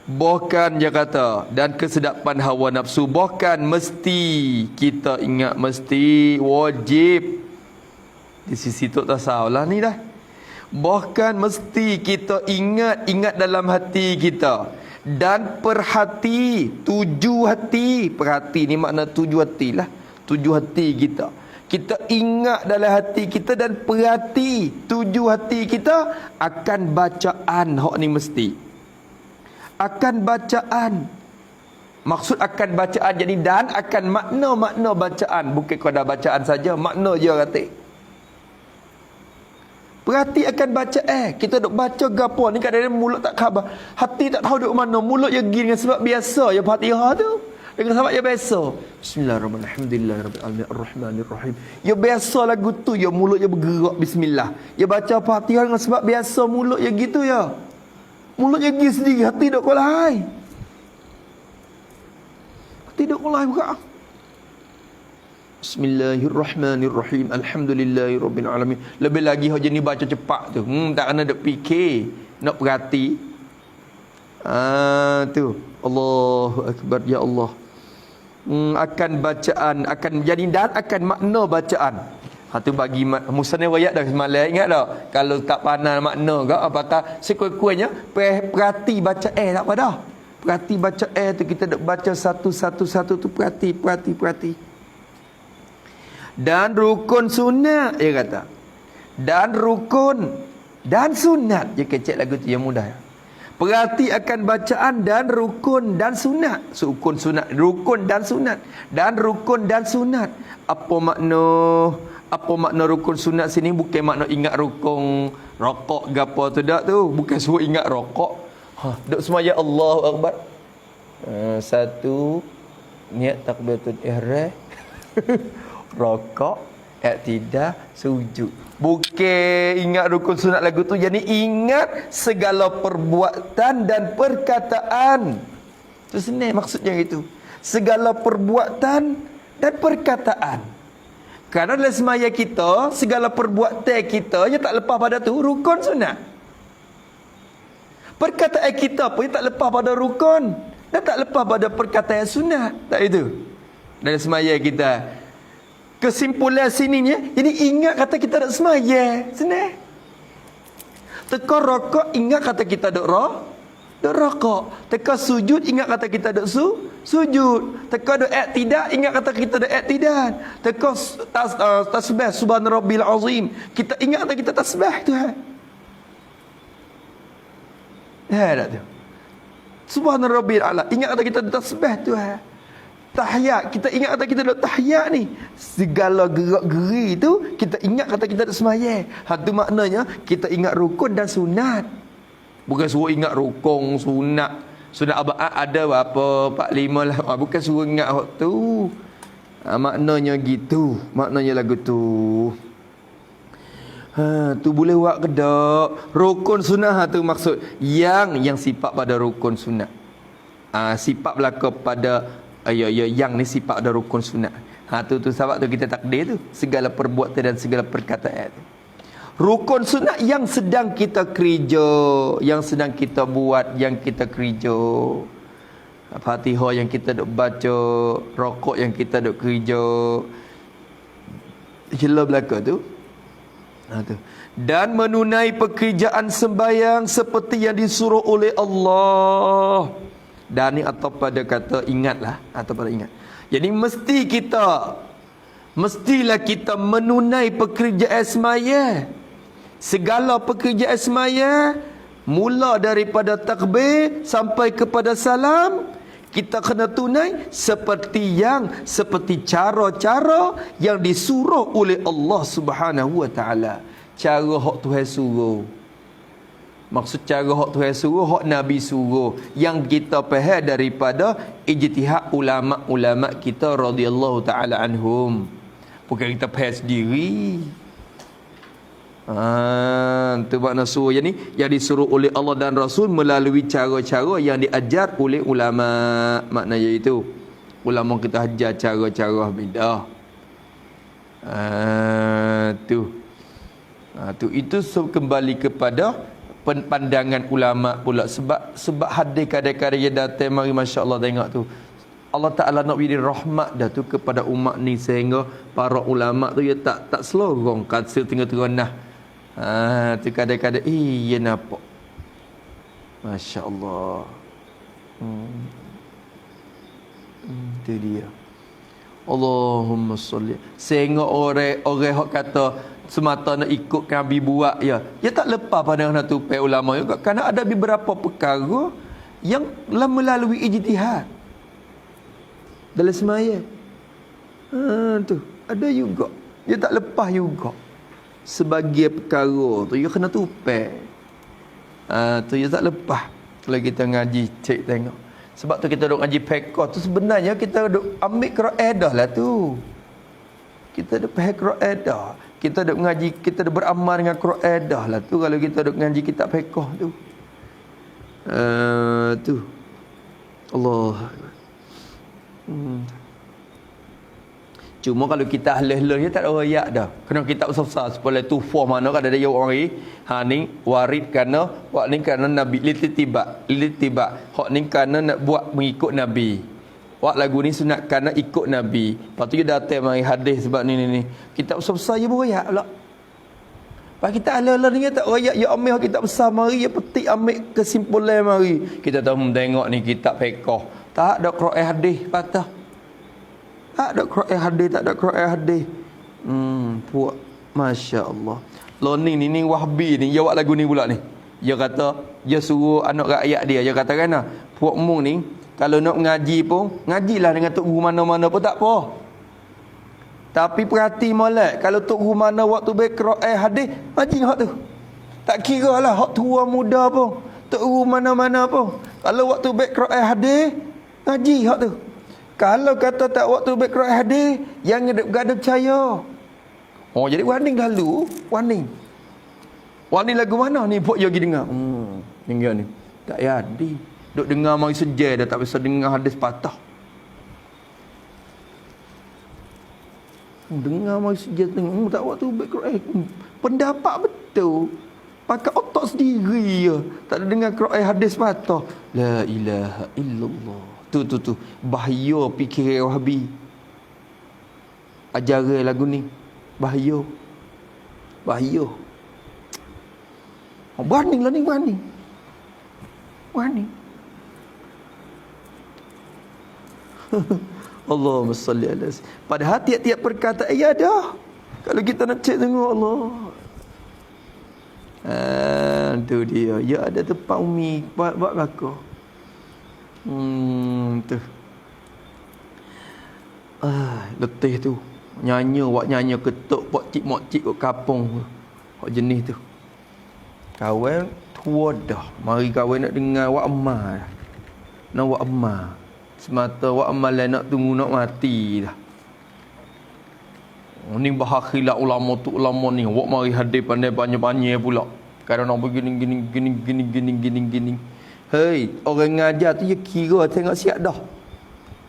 Bahkan dia kata, dan kesedapan hawa nafsu, bahkan mesti kita ingat, mesti wajib. Di sisi tu tak salah ni dah. Bahkan mesti kita ingat dalam hati kita. Dan perhati, tuju hati. Perhati ni makna tuju hati lah. Tuju hati kita. Kita ingat dalam hati kita dan perhati, tuju hati kita akan bacaan. Hak ni mesti. Akan bacaan. Maksud akan bacaan jadi dan akan makna-makna bacaan. Bukan kadar bacaan saja, makna je kata. Perhati akan baca kita duk baca gapo ni kadang-kadang mulut tak khabar. Hati tak tahu duk mana. Mulut je pergi dengan sebab biasa ya Fatihah tu. Dengan sebab ya biasa. Bismillahirrahmanirrahim. Ar-Rahmanirrahim. Ya biasa lagu tu ya mulut je bergerak bismillah. Ya baca Fatihah dengan sebab biasa mulut je gitu ya. Mulut je pergi sendiri, hati duk kolai. Hati duk kolai buka. Bismillahirrahmanirrahim. Alhamdulillahirabbil alamin. Lebih lagi hak jenis baca cepat tu. Tak kena duk fikir, nak perhati. Tu. Allahu akbar ya Allah. Akan bacaan akan jadi dan akan makna bacaan. tu bagi Musa ni wayat dah semalam, ingat tak? Kalau tak pandai makna ke apakah sekuat-kuatnya perhati baca tak apa dah. Perhati baca tu, kita duk baca satu-satu tu, perhati. Dan rukun sunat dia kata. Dan rukun dan sunat. Dia kecek lagu tu yang mudah. Perhati akan bacaan dan rukun dan sunat. Rukun sunat, rukun dan sunat. Dan rukun dan sunat. Apa makna rukun sunat sini? Bukan makna ingat rukun rokok gapo tu dak tu. Bukan suruh ingat rokok. Duk semaya Allahu Akbar. Satu niat takbiratul ihram. Rokok, i'tidal, sujud. Bukan ingat rukun sunat lagu tu, jadi ingat segala perbuatan dan perkataan. Tu senang maksudnya itu. Segala perbuatan dan perkataan. Kerana dalam semaya kita, segala perbuatan kita yang tak lepas pada tu rukun sunat. Perkataan kita pun tak lepas pada rukun dan tak lepas pada perkataan sunat. Tak itu. Dalam semaya kita. Kesimpulan sininya, jadi ingat kata kita nak semaya. Senang. Teka rokok, ingat kata kita duk rokok. Teka sujud, ingat kata kita duk sujud. Teka duk i'tidal, ingat kata kita duk i'tidal. Teka tasbih subhan rabbil azim, kita ingat kata kita tasbih Tuhan. Tak tu. Subhan rabbil ala, ingat kata kita duk tasbih Tuhan. Tahiyat, kita ingat kata kita duk tahiyat ni. Segala gerak-geri tu kita ingat kata kita duk sembahyang. Tu maknanya kita ingat rukun dan sunat. Bukan suruh ingat rukun, sunat. Sunat abad ada berapa? 4 5 lah. Bukan suruh ingat hak tu. Maknanya gitu. Maknanya lagu tu. Tu boleh buat ke tak? Rukun sunat tu maksud yang sifat pada rukun sunat. Sifat berlaku pada yang ni sifat ada rukun sunat. Tu sebab tu kita takdir tu segala perbuatan dan segala perkataan tu. Rukun sunat yang sedang kita kerja, yang sedang kita buat, yang kita kerja. Fatihah yang kita duk baca, rokok yang kita duk kerja. Jelas belaka tu. Tu. Dan menunai pekerjaan sembahyang seperti yang disuruh oleh Allah. Dan ni atau pada kata ingatlah, atau pada ingat. Jadi mestilah kita menunai pekerjaan semaya. Segala pekerjaan semaya, mula daripada takbir sampai kepada salam, kita kena tunai seperti cara-cara yang disuruh oleh Allah Subhanahu wa taala. Cara hak Tuhan suruh. Maksud cara hak Tuhan suruh, hak Nabi suruh, yang kita faham daripada ijtihad ulama-ulama kita radhiyallahu taala anhum. Bukan kita faham sendiri. Tu makna suruh yang disuruh oleh Allah dan Rasul melalui cara-cara yang diajar oleh ulama. Maknanya itu. Ulama kita ajar cara-cara bidah. Itu kembali kepada pandangan ulama pula, sebab hadis kadang-kadang yang datang mari masya-Allah tengok tu Allah Taala nak beri rahmat dah tu kepada umat ni sehingga para ulama tu dia tak selorong kata tengah-tengah tu kadang-kadang ya nampak masya-Allah. Itu dia. Allahumma salli. Sehingga orang hok kata semata nak ikut Nabi buat ya tak lepas pada nak tupai ulama juga, kerana ada beberapa perkara yang melalui ijtihad dalam semaya. Tu ada juga dia tak lepas juga sebagai perkara tu dia kena tupai. Tu dia tak lepas. Kalau kita ngaji cek tengok, sebab tu kita duk ngaji fiqh tu sebenarnya kita duk ambil kaedah lah tu. Kita duk faham kaedah. Kita duk ngaji, kita duk beramal dengan kaedah lah tu kalau kita duk ngaji kitab fiqh tu. Tu. Allah. Cuma kalau kita ahli-ahli tak ada ayat dah. Kena kitab besar-besar supaya tu form mana kada ada orang ni warid kerana Nabi litibak. Hak ni kerana nak buat mengikut Nabi. Wak lagu ni sunat kerana ikut Nabi. Lepas tu dia datang mari hadis sebab ni. Kitab besar-besar je berayak pula. Lepas kita ala-ala ni tak rayak, ya ambil kitab besar mari, ya petik ambil kesimpulan mari. Kita tahu tengok ni kitab fiqh. Tak ada Quran hadis patah. Tak ada Quran hadis, tak ada Quran hadis. Puak masya-Allah. Learning ni Wahbi ni, dia buat lagu ni pula ni. Dia kata, dia suruh anak rakyat dia, dia kata kan, puak mu ni kalau nak ngaji pun, ngajilah dengan tok guru mana-mana pun tak apa. Tapi perhati molek, kalau tok guru mana waktu baik Quran hadis, ngaji hak tu. Tak kira lah hak tua muda pun, tok guru mana-mana pun. Kalau waktu baik Quran hadis, ngaji hak tu. Kalau kata tak waktu baik Quran hadis, yang ada percaya. Oh, jadi warning lalu, warning. Warning lagu mana ni buat dia pergi dengar. Dengar ni. Tak jadi. Duk dengar mari sejai dah tak bisa dengar hadis patah. Dengar mari sejai tengok tak waktu baik Quran. Pendapat betul. Pakai otak sendiri je. Tak ada dengar Quran hadis patah. La ilaha illallah. Tu. Bahaya fikir Wahabi. Ajaran lagu ni. Bahaya. Warning lah ni, warning. Allahumma salli ala sayyidina. Padahal tiap-tiap perkataan ya dah. Kalau kita nak cek tengok Allah. Tu dia. Ya ada tempat umi buat belakang. Tu. Letih tu. Nyanyi ketuk mokcik kat kapung. Hak jenis tu. Kawan tua dah. Mari kawan nak dengar wak emak. Nak wak emak. Semata wak emak lah nak tunggu nak mati dah. Ni bahas khilaf ulama tu ulama ni. Wak mari hadir pandai banyak-banyak pula. Kadang nak begini. Hei, orang ngajar tu dia kira tengok siap dah.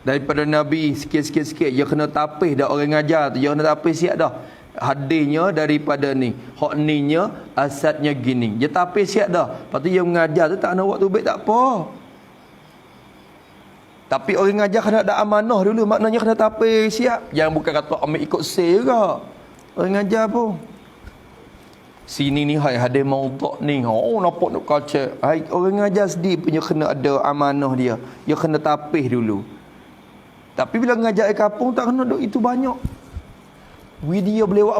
Daripada Nabi sikit. Dia kena tapis dah orang ngajar tu. Dia kena tapis siap dah. Hadisnya daripada ni. Hak ninya asadnya gini. Dia tapis siap dah. Lepas tu dia mengajar tu tak nak waktu baik tak apa. Tapi orang ngajar kena ada amanah dulu. Maknanya kena tapis siap. Jangan bukan kata ambil ikut say juga. Orang ngajar pun. Sini ni hai hadis maudhu' ni. Oh nampak nak kaca. Hai orang ngajar sendiri punya kena ada amanah dia. Dia kena tapis dulu. Tapi bila ngajar di kampung tak kena duk itu banyak. Dia boleh buat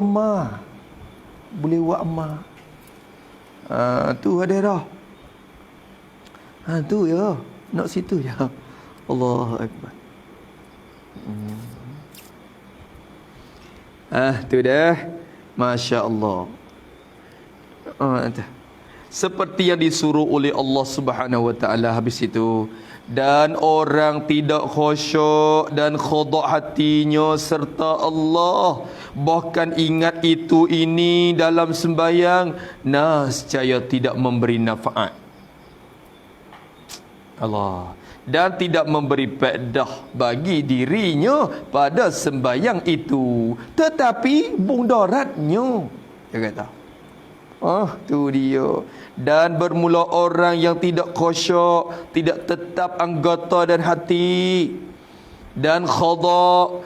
emak. Tu ada dah. Tu ya. Nak situ je. Allahu Akbar. Tu dah. Masya Allah. Seperti yang disuruh oleh Allah Subhanahu Wa Taala habis itu. Dan orang tidak khusyuk dan khada' hatinya serta Allah, bahkan ingat itu ini dalam sembahyang, nescaya tidak memberi manfaat. Allah. Dan tidak memberi faedah bagi dirinya pada sembahyang itu, tetapi mudaratnya. Dia kata, tu dia. Dan bermula orang yang tidak khusyuk, tidak tetap anggota dan hati, dan khada'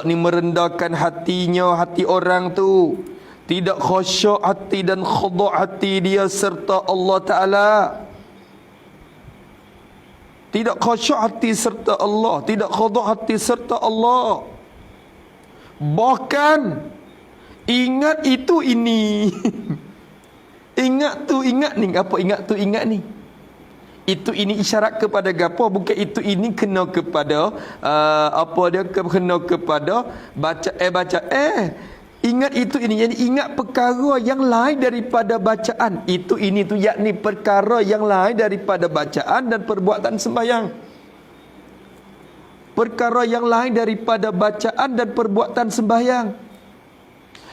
ni merendahkan hatinya, hati orang tu. Tidak khusyuk hati dan khada' hati dia serta Allah Ta'ala. Tidak khusyuk hati serta Allah, tidak khada' hati serta Allah. Bahkan ingat itu ini. Ingat ni. Apa ingat tu ingat ni? Itu ini isyarat kepada gapo? Bukan itu ini kena kepada kena kepada baca. Ingat itu ini. Jadi ingat perkara yang lain daripada bacaan. Itu ini tu yakni perkara yang lain daripada bacaan dan perbuatan sembahyang. Perkara yang lain daripada bacaan dan perbuatan sembahyang.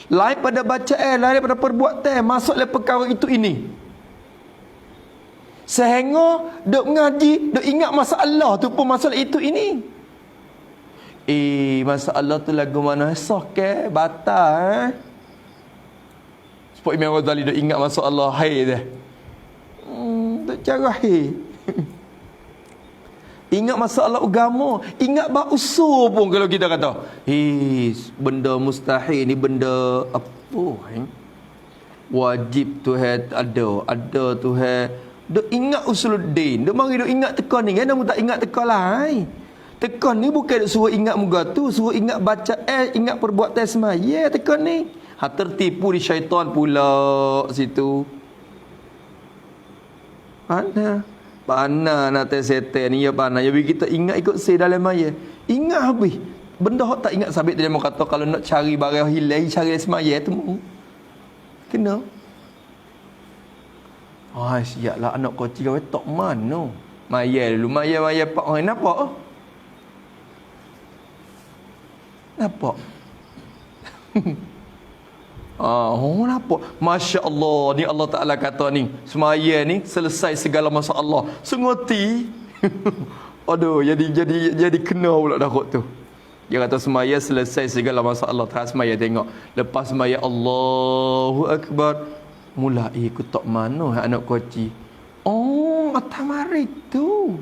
Lain pada bacaan, lain daripada perbuatan, masuklah perkara itu ini. Sehingga duk ngaji, duk ingat masalah tu pun masalah itu ini. Masalah tu lagu mana esok ke batal Sebab Imam Ghazali duk ingat masalah hai dia. Duk cara hai. Ingat masalah agama, ingat bab usul pun kalau kita kata, benda mustahil ni benda apa wajib Tuhan ada Tuhan. Duk ingat usuluddin, duk mari duk ingat tekan ni, kan tak ingat tekan lain. Tekan ni bukan duk suruh ingat muka tu, suruh ingat baca ingat perbuatan semaya tekan ni. Tertipu di syaitan pula situ. Pana nak setan ni ya pana. Ya kita ingat ikut dalam maya. Ingat habis. Benda hak tak ingat sabit dia mau kata kalau nak cari barang hilang cari semaya temu. Kena. Siaplah anak kecil kau tak mana. Maya dulu maya pak orang nampak. Nampak. Nampak. Masya Allah, ni Allah Ta'ala kata ni, semaya ni selesai segala masalah. Sengerti. Aduh, jadi kena pula dah kot tu. Dia kata semaya selesai segala masalah. Tak semaya tengok. Lepas semaya Allahu Akbar. Mula aku tak mana anak kecil. Atas mari tu.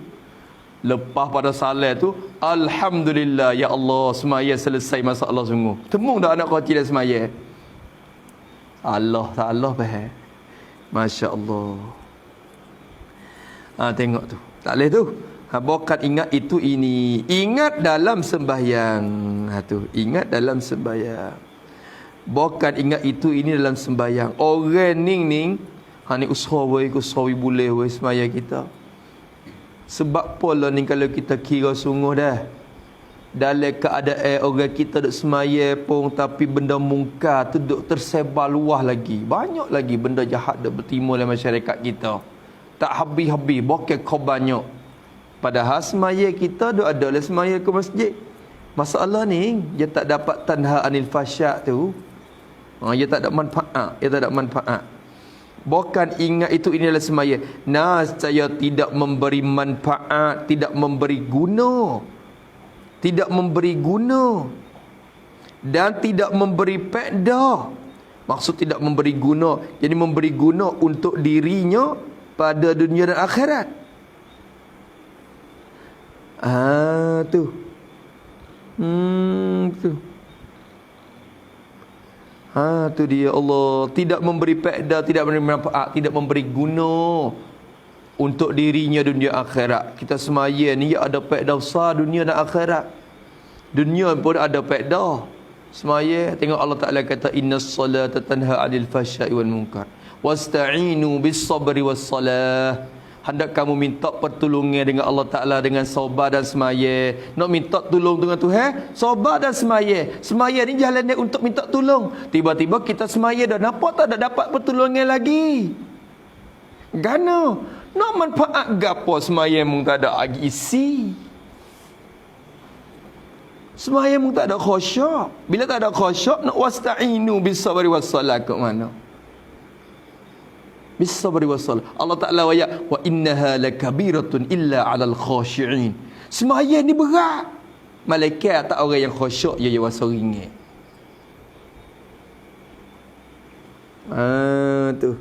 Lepas pada salat tu, alhamdulillah ya Allah, semaya selesai masalah sungguh. Temu dah anak kecil dah semaya. Allah faham. Masya Allah. Tengok tu. Tak boleh tu. Bokat ingat itu ini. Ingat dalam sembahyang. Ingat dalam sembahyang. Bukan ingat itu ini dalam sembahyang. Orang ning ni usahawi boleh sembahyang kita. Sebab pola ni kalau kita kira sungguh dah. Dalam keadaan orang kita duk semaya pun tapi benda mungkar tu duk tersebar luah lagi. Banyak lagi benda jahat duk bertimbul dalam masyarakat kita. Tak habis-habis, bukan kau banyak. Padahal semaya kita duk ada lah semaya ke masjid. Masalah ni, dia tak dapat tanha anil fasyak tu. Dia tak ada manfaat. Bukan ingat itu ini adalah semaya. Saya tidak memberi manfaat, tidak memberi guna. Tidak memberi guna. Dan tidak memberi faedah. Maksud tidak memberi guna, jadi memberi guna untuk dirinya pada dunia dan akhirat. Tu. Tu dia Allah. Tidak memberi faedah, tidak memberi manfaat, tidak memberi guna untuk dirinya dunia akhirat. Kita semaya ni ada faedah besar dunia dan akhirat. Dunia pun ada faedah. Semaya tengok Allah Taala kata innas salata tanha 'anil fahsya'i wal munkar wasta'inu bis sabri was salah. Hendak kamu minta pertolongan dengan Allah Ta'ala dengan sabar dan semaya. Nak minta tolong dengan Tuhan, sabar dan semaya. Semaya ni jalan dia untuk minta tolong. Tiba-tiba kita semaya dah nampak tak ada dapat pertolongan lagi. Gana. Nak manfaat gapo semaya mung tak ada lagi isi. Semaya mung tak ada khusyuk. Bila tak ada khusyuk, nak wasta'inu bis sabri was salah ke mana? Bisabri wassalam. Allah Ta'ala wa innaha lakabiratun illa 'alal khashi'in. Semaya ni berat. Malaikat tak orang yang khusyuk dia wasa ringgit. Tu.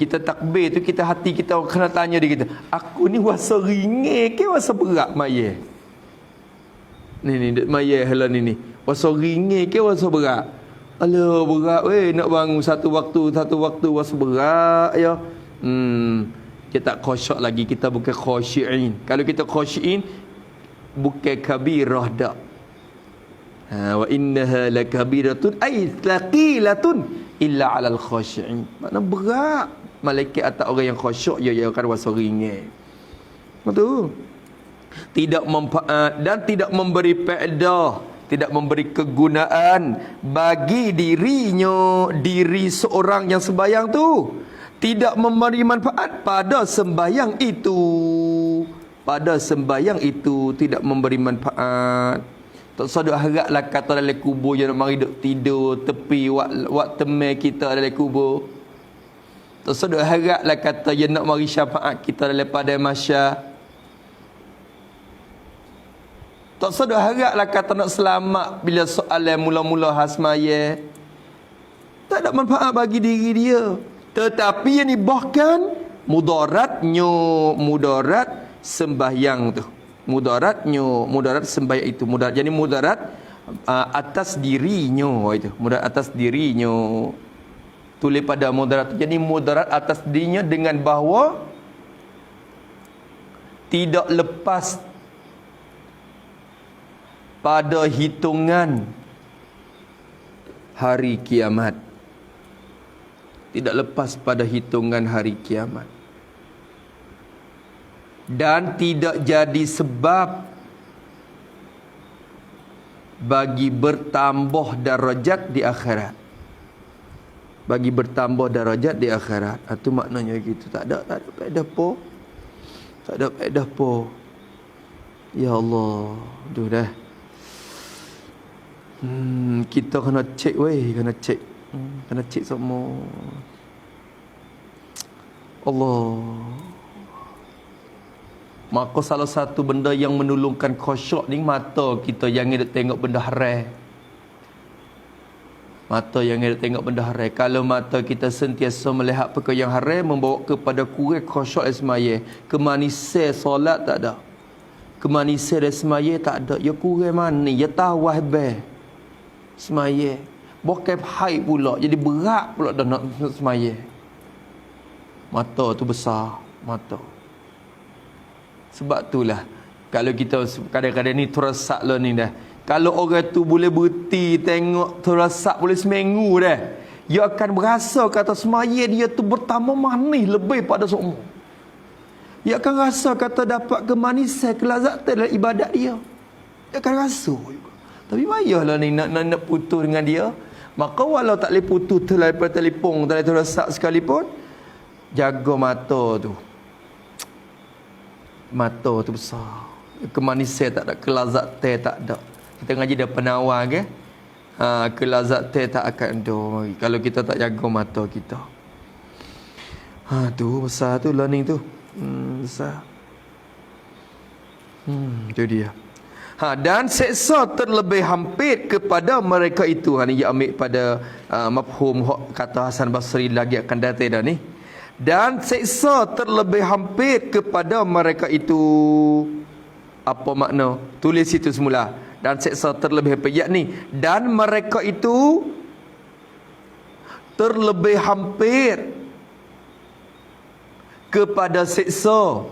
Kita takbir tu kita hati kita kena tanya dia kita. Aku ni wasa ringgit ke wasa berat maya? Ni maya hala ni. Wasa ringgit ke wasa berat? Alah berat nak bangun satu waktu was berat ya. Kita tak khusyuk lagi, kita bukan khusyi'in. Kalau kita khusyi'in bukan kabirah dak. Wa innaha lakabiratun ay thaqilatun illa 'alal khusyi'in. Makna berat. Malaikat atas orang yang khusyuk dia akan rasa ringan. Betul. Tidak manfaat dan tidak memberi faedah, tidak memberi kegunaan bagi diri seorang yang sembahyang tu. Tidak memberi manfaat pada sembahyang itu. Pada sembahyang itu tidak memberi manfaat. Tak sadar haraplah kata dalam kubur yang nak mari duk tidur tepi wak temai kita dalam kubur. Tak sadar haraplah kata yang nak mari syafaat kita dalam padang mahsyar. Tak sedar haraplah kata nak selamat bila soalan mula-mula hasmaya. Tak ada manfaat bagi diri dia. Tetapi yang ni bahkan mudarat sembahyang tu. Mudarat sembahyang itu. Mudarat, jadi mudarat atas dirinya itu. Mudarat atas dirinya. Tulis pada mudarat. Jadi mudarat atas dirinya dengan bahawa tidak lepas pada hitungan hari kiamat. Tidak lepas pada hitungan hari kiamat. Dan tidak jadi sebab bagi bertambah darajat di akhirat. Bagi bertambah darajat di akhirat. Itu maknanya gitu. Tak ada faedah apa. Tak ada faedah apa. Ya Allah. Aduh dah. Kita kena cek weh. Kena cek semua. Allah. Maka salah satu benda yang menolongkan khusyuk ni mata kita jangan duk tengok benda haram. Mata yang duk tengok benda haram. Kalau mata kita sentiasa melihat perkara yang haram membawa kepada kurang khusyuk semaya. Kemanisan solat tak ada. Kemanisan semaya tak ada. Ya kurang mani, ya tawah be. Semaya. Bukan haid pula. Jadi berat pula dah nak semaya. Mata tu besar, mata. Sebab itulah kalau kita kadang-kadang ni terosak lah ni dah. Kalau orang tu boleh berhenti tengok terosak boleh seminggu dah. Dia akan berasa kata semaya dia tu bertambah manis lebih pada semua. Dia akan rasa kata dapat kemanisan, kelazatan dalam ibadat dia. Dia akan rasa juga. Tapi payahlah ni nak putus dengan dia. Maka walau tak boleh putus daripada telefon, tak boleh terosak sekalipun, jaga mata tu. Mata tu besar. Kemanisan tak ada, kelazatan tak ada. Kita ngaji dia penawar ke? Kelazatan tak akan ada. Kalau kita tak jaga mata kita. Tu besar tu learning tu. Besar. Itu dia. Dan seksa terlebih hampir kepada mereka itu. Ni dia ambil pada mafhum kata Hasan Basri lagi akan datang dah ni. Dan seksa terlebih hampir kepada mereka itu. Apa makna? Tulis itu semula. Dan seksa terlebih hampir, yakni dan mereka itu terlebih hampir kepada seksa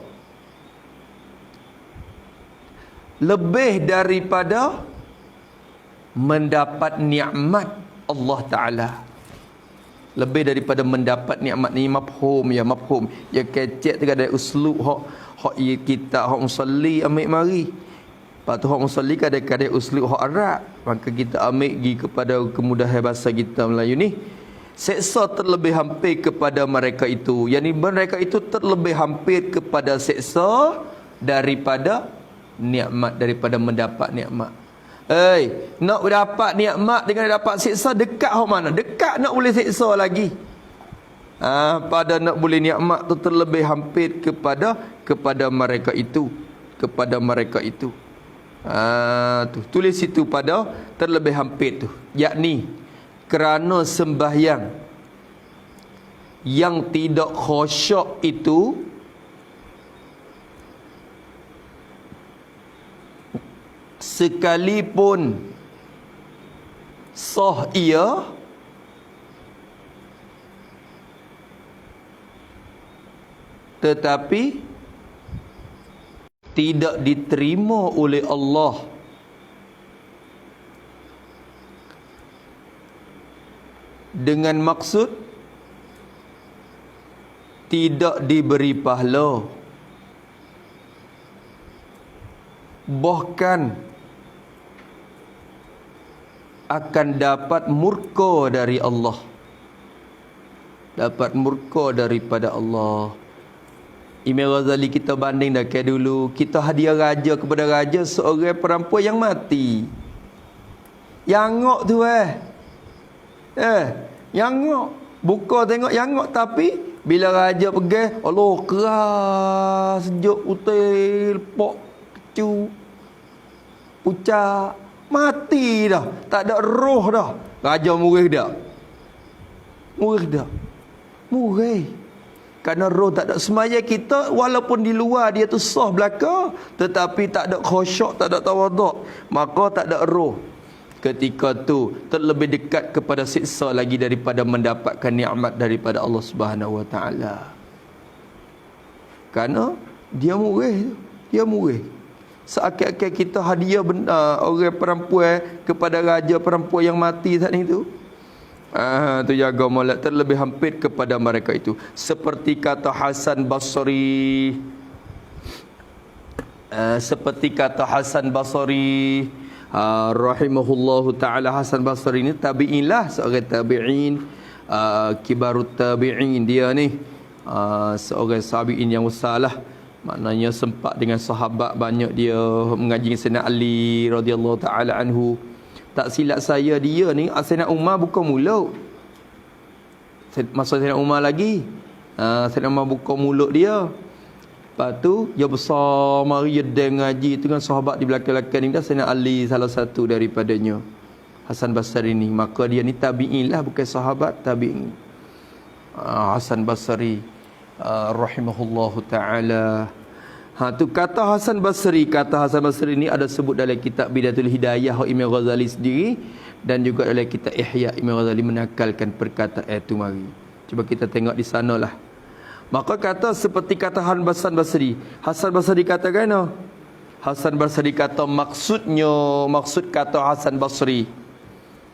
lebih daripada mendapat nikmat Allah Ta'ala. Lebih daripada mendapat nikmat ni mafhum ya, mafhum. Ya kecek tu ada uslub hak kita hak musalli ambil mari. Lepas tu hak musalli kadang-kadang uslub hak Arab. Maka kita ambil pergi kepada kemudahan bahasa kita Melayu ni. Seksa terlebih hampir kepada mereka itu. Yani mereka itu terlebih hampir kepada seksa daripada nikmat, daripada mendapat nikmat. Nak dapat nikmat dengan dapat siksa, dekat hok mana? Dekat nak boleh siksa lagi. Pada nak boleh nikmat tu terlebih hampir kepada mereka itu, kepada mereka itu. Tu tulis situ pada terlebih hampir tu, yakni kerana sembahyang yang tidak khusyuk itu sekalipun sah ia, tetapi tidak diterima oleh Allah dengan maksud tidak diberi pahala, bahkan akan dapat murka dari Allah, dapat murka daripada Allah. Imam Ghazali kita banding dah kayak dulu, kita hadiah raja kepada raja seorang perempuan yang mati. Yangok tu yangok, buka tengok yangok, tapi bila raja pergi, Allah keras, sejuk, putih, pok, kecu, pucat, mati dah, tak ada roh dah. Raja murih dah. Murih dah. Murih. Kerana roh tak ada. Semaya kita walaupun di luar dia tu sah belaka, tetapi tak ada khusyuk, tak ada tawaduk, maka tak ada roh. Ketika tu terlebih dekat kepada siksa lagi daripada mendapatkan nikmat daripada Allah Subhanahu Wa Taala. Kerana dia murih, dia murih. Seakan-akan kita hadiah orang perempuan kepada raja perempuan yang mati saat itu. Tu jaga molek terlebih hampir kepada mereka itu. Seperti kata Hasan Basri, rahimahullahu taala. Hasan Basri ni tabi'in lah, seorang tabi'in, kibarut tabi'in dia ni, seorang tabi'in yang besar lah. Maknanya sempat dengan sahabat banyak, dia mengaji Sayyidina Ali radhiyallahu taala anhu. Tak silap saya dia ni Sayyidina Umar buka mulut. Masa Sayyidina Umar lagi, Sayyidina Umar buka mulut dia. Lepas tu dia besar mari dia ngaji tu dengan sahabat di belakang-belakang ni dah. Sayyidina Ali salah satu daripadanya, Hasan Basri ni. Maka dia ni tabi'in lah, bukan sahabat, tabi'in. Hasan Basri rahimahullahu ta'ala. Tu kata Hasan Basri. Kata Hasan Basri ni ada sebut dalam kitab Bidatul Hidayah Imam Ghazali sendiri, dan juga dalam kitab Ihya Imam Ghazali menakalkan perkataan itu. Mari cuba kita tengok di sanalah. Maka kata seperti kata Hasan Basri. Hasan Basri kata kan? Hasan Basri kata maksudnya, maksud kata Hasan Basri.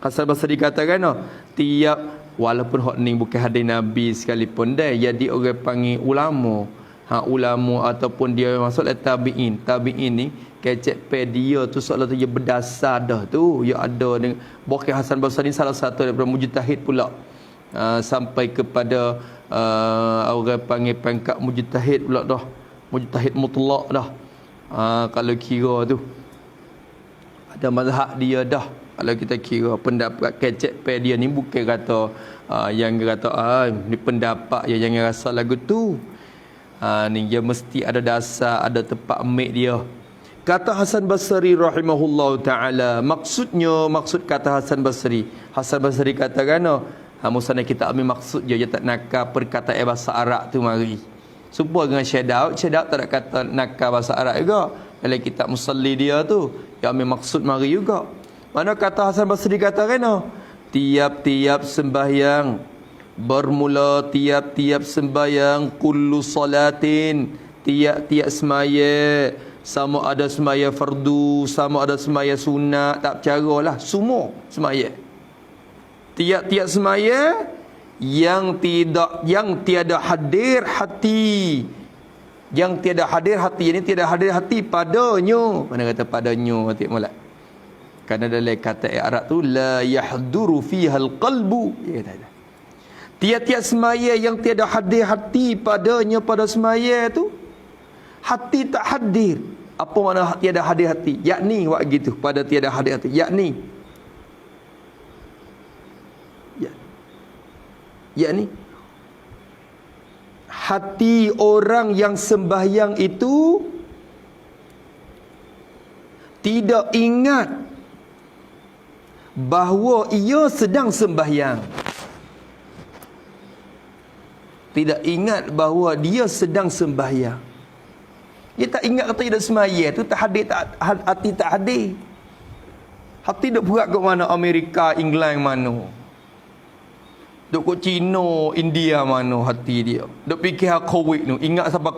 Hasan Basri kata kan? Tiap, walaupun hak ni bukan hadis Nabi sekalipun dah, jadi orang panggil ulama. Ulama ataupun dia masuklah tabi'in. Tabi'in ni kecek pe dia tu soalan tu dia berdasar dah tu. Dia ada dengan Bukhari. Hasan Basri ni salah satu daripada mujtahid pula. Sampai kepada orang panggil pangkat mujtahid pula dah. Mujtahid mutlak dah. Kalau kira tu ada mazhab dia dah. Kalau kita kira pendapat kecek pe dia ni bukan kata yang kata ni pendapat ya, jangan rasa lagu tu. Ni dia mesti ada dasar, ada tempat ambil dia. Kata Hasan Basri rahimahullahu ta'ala, maksudnya, maksud kata Hasan Basri. Hasan Basri kata kan, musana kita ambil maksud dia tak nakal perkataan bahasa Arab tu mari. Supaya dengan Syekh Daud tak ada kata nakal bahasa Arab juga. Dalam kitab Musalli dia tu, dia ambil maksud mari juga. Mana kata Hasan Basri kata kan, tiap-tiap sembahyang, bermula tiap-tiap sembahyang, kullu salatin, tiap-tiap semaya, sama ada semaya fardu, sama ada semaya sunat, tak bercaralah, semua semaya. Tiap-tiap semaya yang tiada hadir hati, yang tiada hadir hati, ini tiada hadir hati padanya. Mana kata padanya hati molek? Kerana dalam kata Arab tu la yahduru fihal qalbu, ya kata. Tiap-tiap semaya yang tiada hadir hati padanya, pada semaya tu hati tak hadir. Apa makna tiada hadir hati? Yakni buat gitu, pada tiada hadir hati, yakni hati orang yang sembahyang itu tidak ingat bahawa ia sedang sembahyang. Tidak ingat bahawa dia sedang sembahyang. Dia tak ingat kata dia dah semaya tu, tak hadir, hati tak hadir. Hati duk berat kat mana? Amerika, England mana? Duk kat China, India mana hati dia? Duk fikir COVID tu, ingat sampai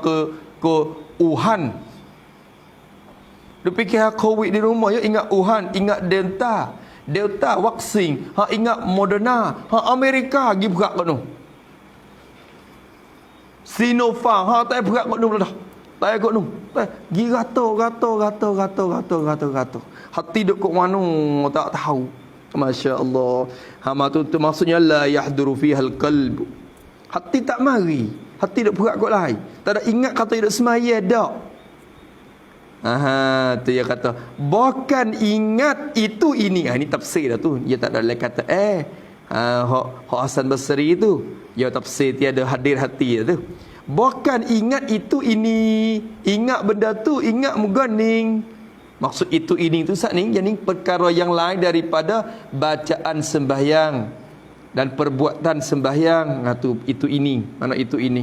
ke Wuhan. Duk fikir COVID di rumah, ya ingat Wuhan, ingat Delta vaksin, ingat Moderna, Amerika pergi berat kat tu. Sinopharm, tak berat kat tu dah. Tak kat tu. Gi gato. Hati duk kat mana tak tahu. Masya-Allah. Tu maksudnya la yahduru fihal qalb. Hati tak mari. Hati duk berat kat lain. Tak ada ingat kata duk semaya dak. Tu dia kata bahkan ingat itu ini. Ini tafsir dah tu. Dia tak ada lagi kata hak Hasan Basri tu. Dia tafsir tiada hadir hati tu. Bahkan ingat itu ini, ingat benda tu, ingat muganing. Maksud itu ini tu saat ni, jadi perkara yang lain daripada bacaan sembahyang dan perbuatan sembahyang. Itu ini, mana itu ini.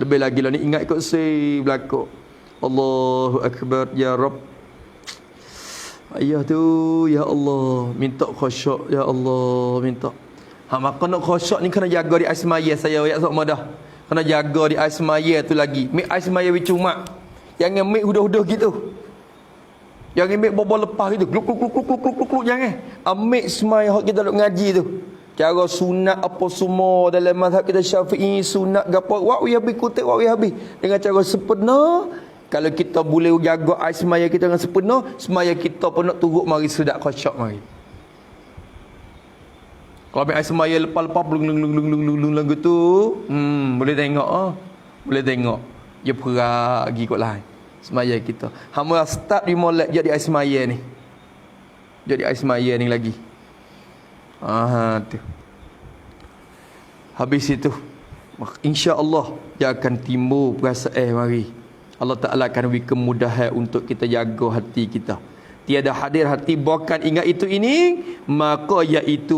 Lebih lagi lah ni ingat ikut si belakang. Allahu Akbar ya Rabb. Ayah tu ya Allah, minta khusyuk ya Allah, minta. Maka nak khusyuk ni kena jaga di asmaya saya ya sok dah. Kena jaga di asmaya tu lagi. Mik asmaya cuma. Jangan mik hudah-hudah gitu. Jangan ambil bobol lepas gitu. Kluk kluk kluk kluk kluk kluk kluk jangan. Ambil semai hak kita duk ngaji tu. Cara sunat apa semua dalam mazhab kita Syafi'i, sunat gapo wa wi habis kutip wa wi habis dengan cara sempurna. Kalau kita boleh jaga air semaya kita dengan sempurna, semaya kita pun nak turut mari sedap khusyuk mari. Kalau ambil air semaya lepas-lepas lung gitu, boleh tengok boleh tengok. Dia perak pergi kot lain. Semaya kita. Hamba start di molek jadi air semaya ni. Jadi air semaya ni lagi. Tu. Habis itu insya-Allah dia akan timbul perasaan mari. Allah Taala akan beri kemudahan untuk kita jaga hati kita. Tiada hadir hati bukan ingat itu ini, maka iaitu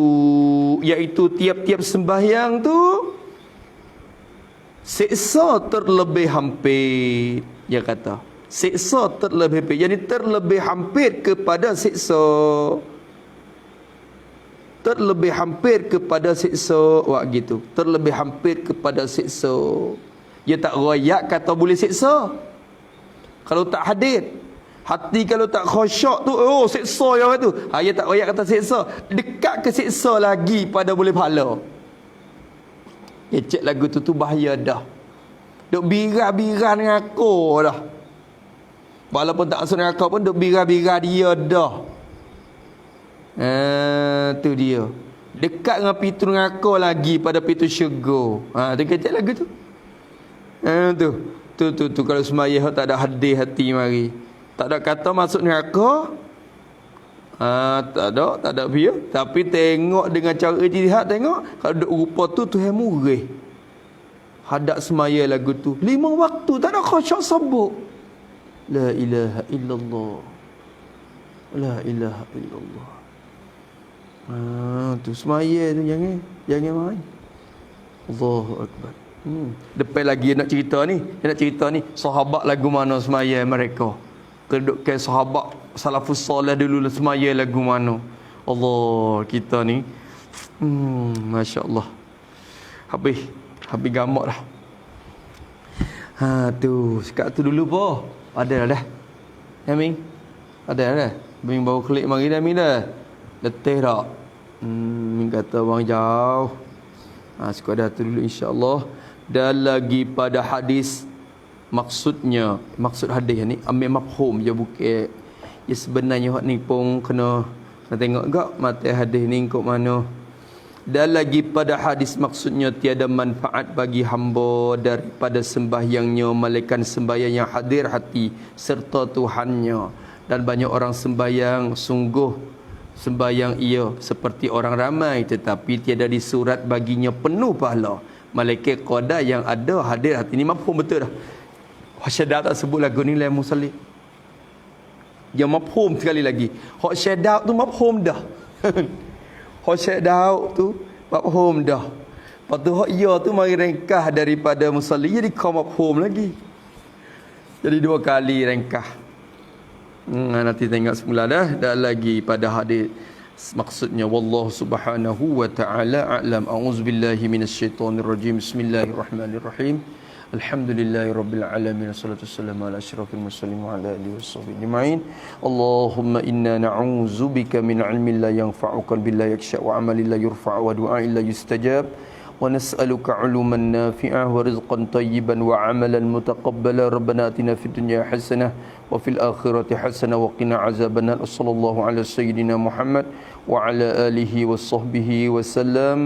tiap-tiap sembahyang tu siksa terlebih hampir. Dia kata siksa terlebih hampir, jadi terlebih hampir kepada siksa. Terlebih hampir kepada siksa. Wak gitu. Terlebih hampir kepada siksa. Dia tak royak kata boleh siksa. Kalau tak hadir, hati kalau tak khusyuk tu, oh siksa yang tu. Dia tak royak kata siksa. Dekat ke siksa lagi pada boleh pahala. Cek lagu tu bahaya dah. Duk bira-bira dengan aku dah. Walaupun tak masuk dengan aku pun duk bira-bira dia dah. Tu dia. Dekat dengan pintu neraka lagi pada pintu syurga. Tu kecek lagu tu. Tu kalau semaya tak ada hadir hati mari. Tak ada kata masuk neraka. Tak ada biar. Tapi tengok dengan cara ijtihad tengok kalau duk rupa tu Tuhan murih. Hadap semaya lagu tu 5 waktu tak ada khusyuk sabuk. La ilaha illallah. La ilaha illallah. Tu semaya tu jangan main. Allahu Akbar. Depan lagi nak cerita ni sahabat lagu mana semaya mereka. Kedudukan sahabat salafus soleh dulu semaya lagu mana. Allah kita ni masya-Allah. Habis gamak dah. Tu sekat tu dulu po. Ada dah. Ya Ming. Ada dah. Ming baru klik mari dah Ming dah. Letih tak? Ming kata bang jauh. Sekadar tu dulu insya-Allah. Dan lagi pada hadis maksud hadis ni ambil mafhum je bukan ya sebenarnya hak ni pun kena tengok gak mata hadis ni kok mana. Dan lagi pada hadis maksudnya tiada manfaat bagi hamba daripada sembahyangnya malaikat sembahyang yang hadir hati serta Tuhannya. Dan banyak orang sembahyang sungguh sembahyang ia seperti orang ramai tetapi tiada disurat baginya penuh pahala. Malaikat qada yang ada hadir hati ni mafhum betul dah. Syadat tak sebut lagu ni la musalli. Dia mafhum sekali lagi. Hak syadat tu mafhum dah. Hak syadat tu mafhum dah. Lepas tu hak ya tu mari ringkah daripada musalli jadi kau mafhum lagi. Jadi 2 kali ringkah. Nanti tengok semula dah. Dan lagi pada hadis maksudnya wallahu subhanahu wa ta'ala a'lam. A'udzubillahi minasyaitonir rajim. Bismillahirrahmanirrahim. Alhamdulillahirabbil alamin. Wassalatu wassalamu ala asyrafil mursalin wa ala alihi washabbihi ajma'in. Allahumma inna na'udzubika min 'ilmin la yanfa'u qalbin la yakhsha wa 'amalin la yurfa'u wa du'a'in la yustajab. ونسألك علوما نافعا ورزقا طيبا وعملا متقبلا ربنا آتنا في الدنيا حسنة وفي الآخرة حسنة وقنا عذاب النار صلى الله على سيدنا محمد وعلى آله وصحبه وسلم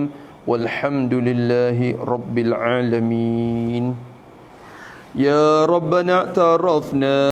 والحمد لله رب العالمين. يا ربنا اعترفنا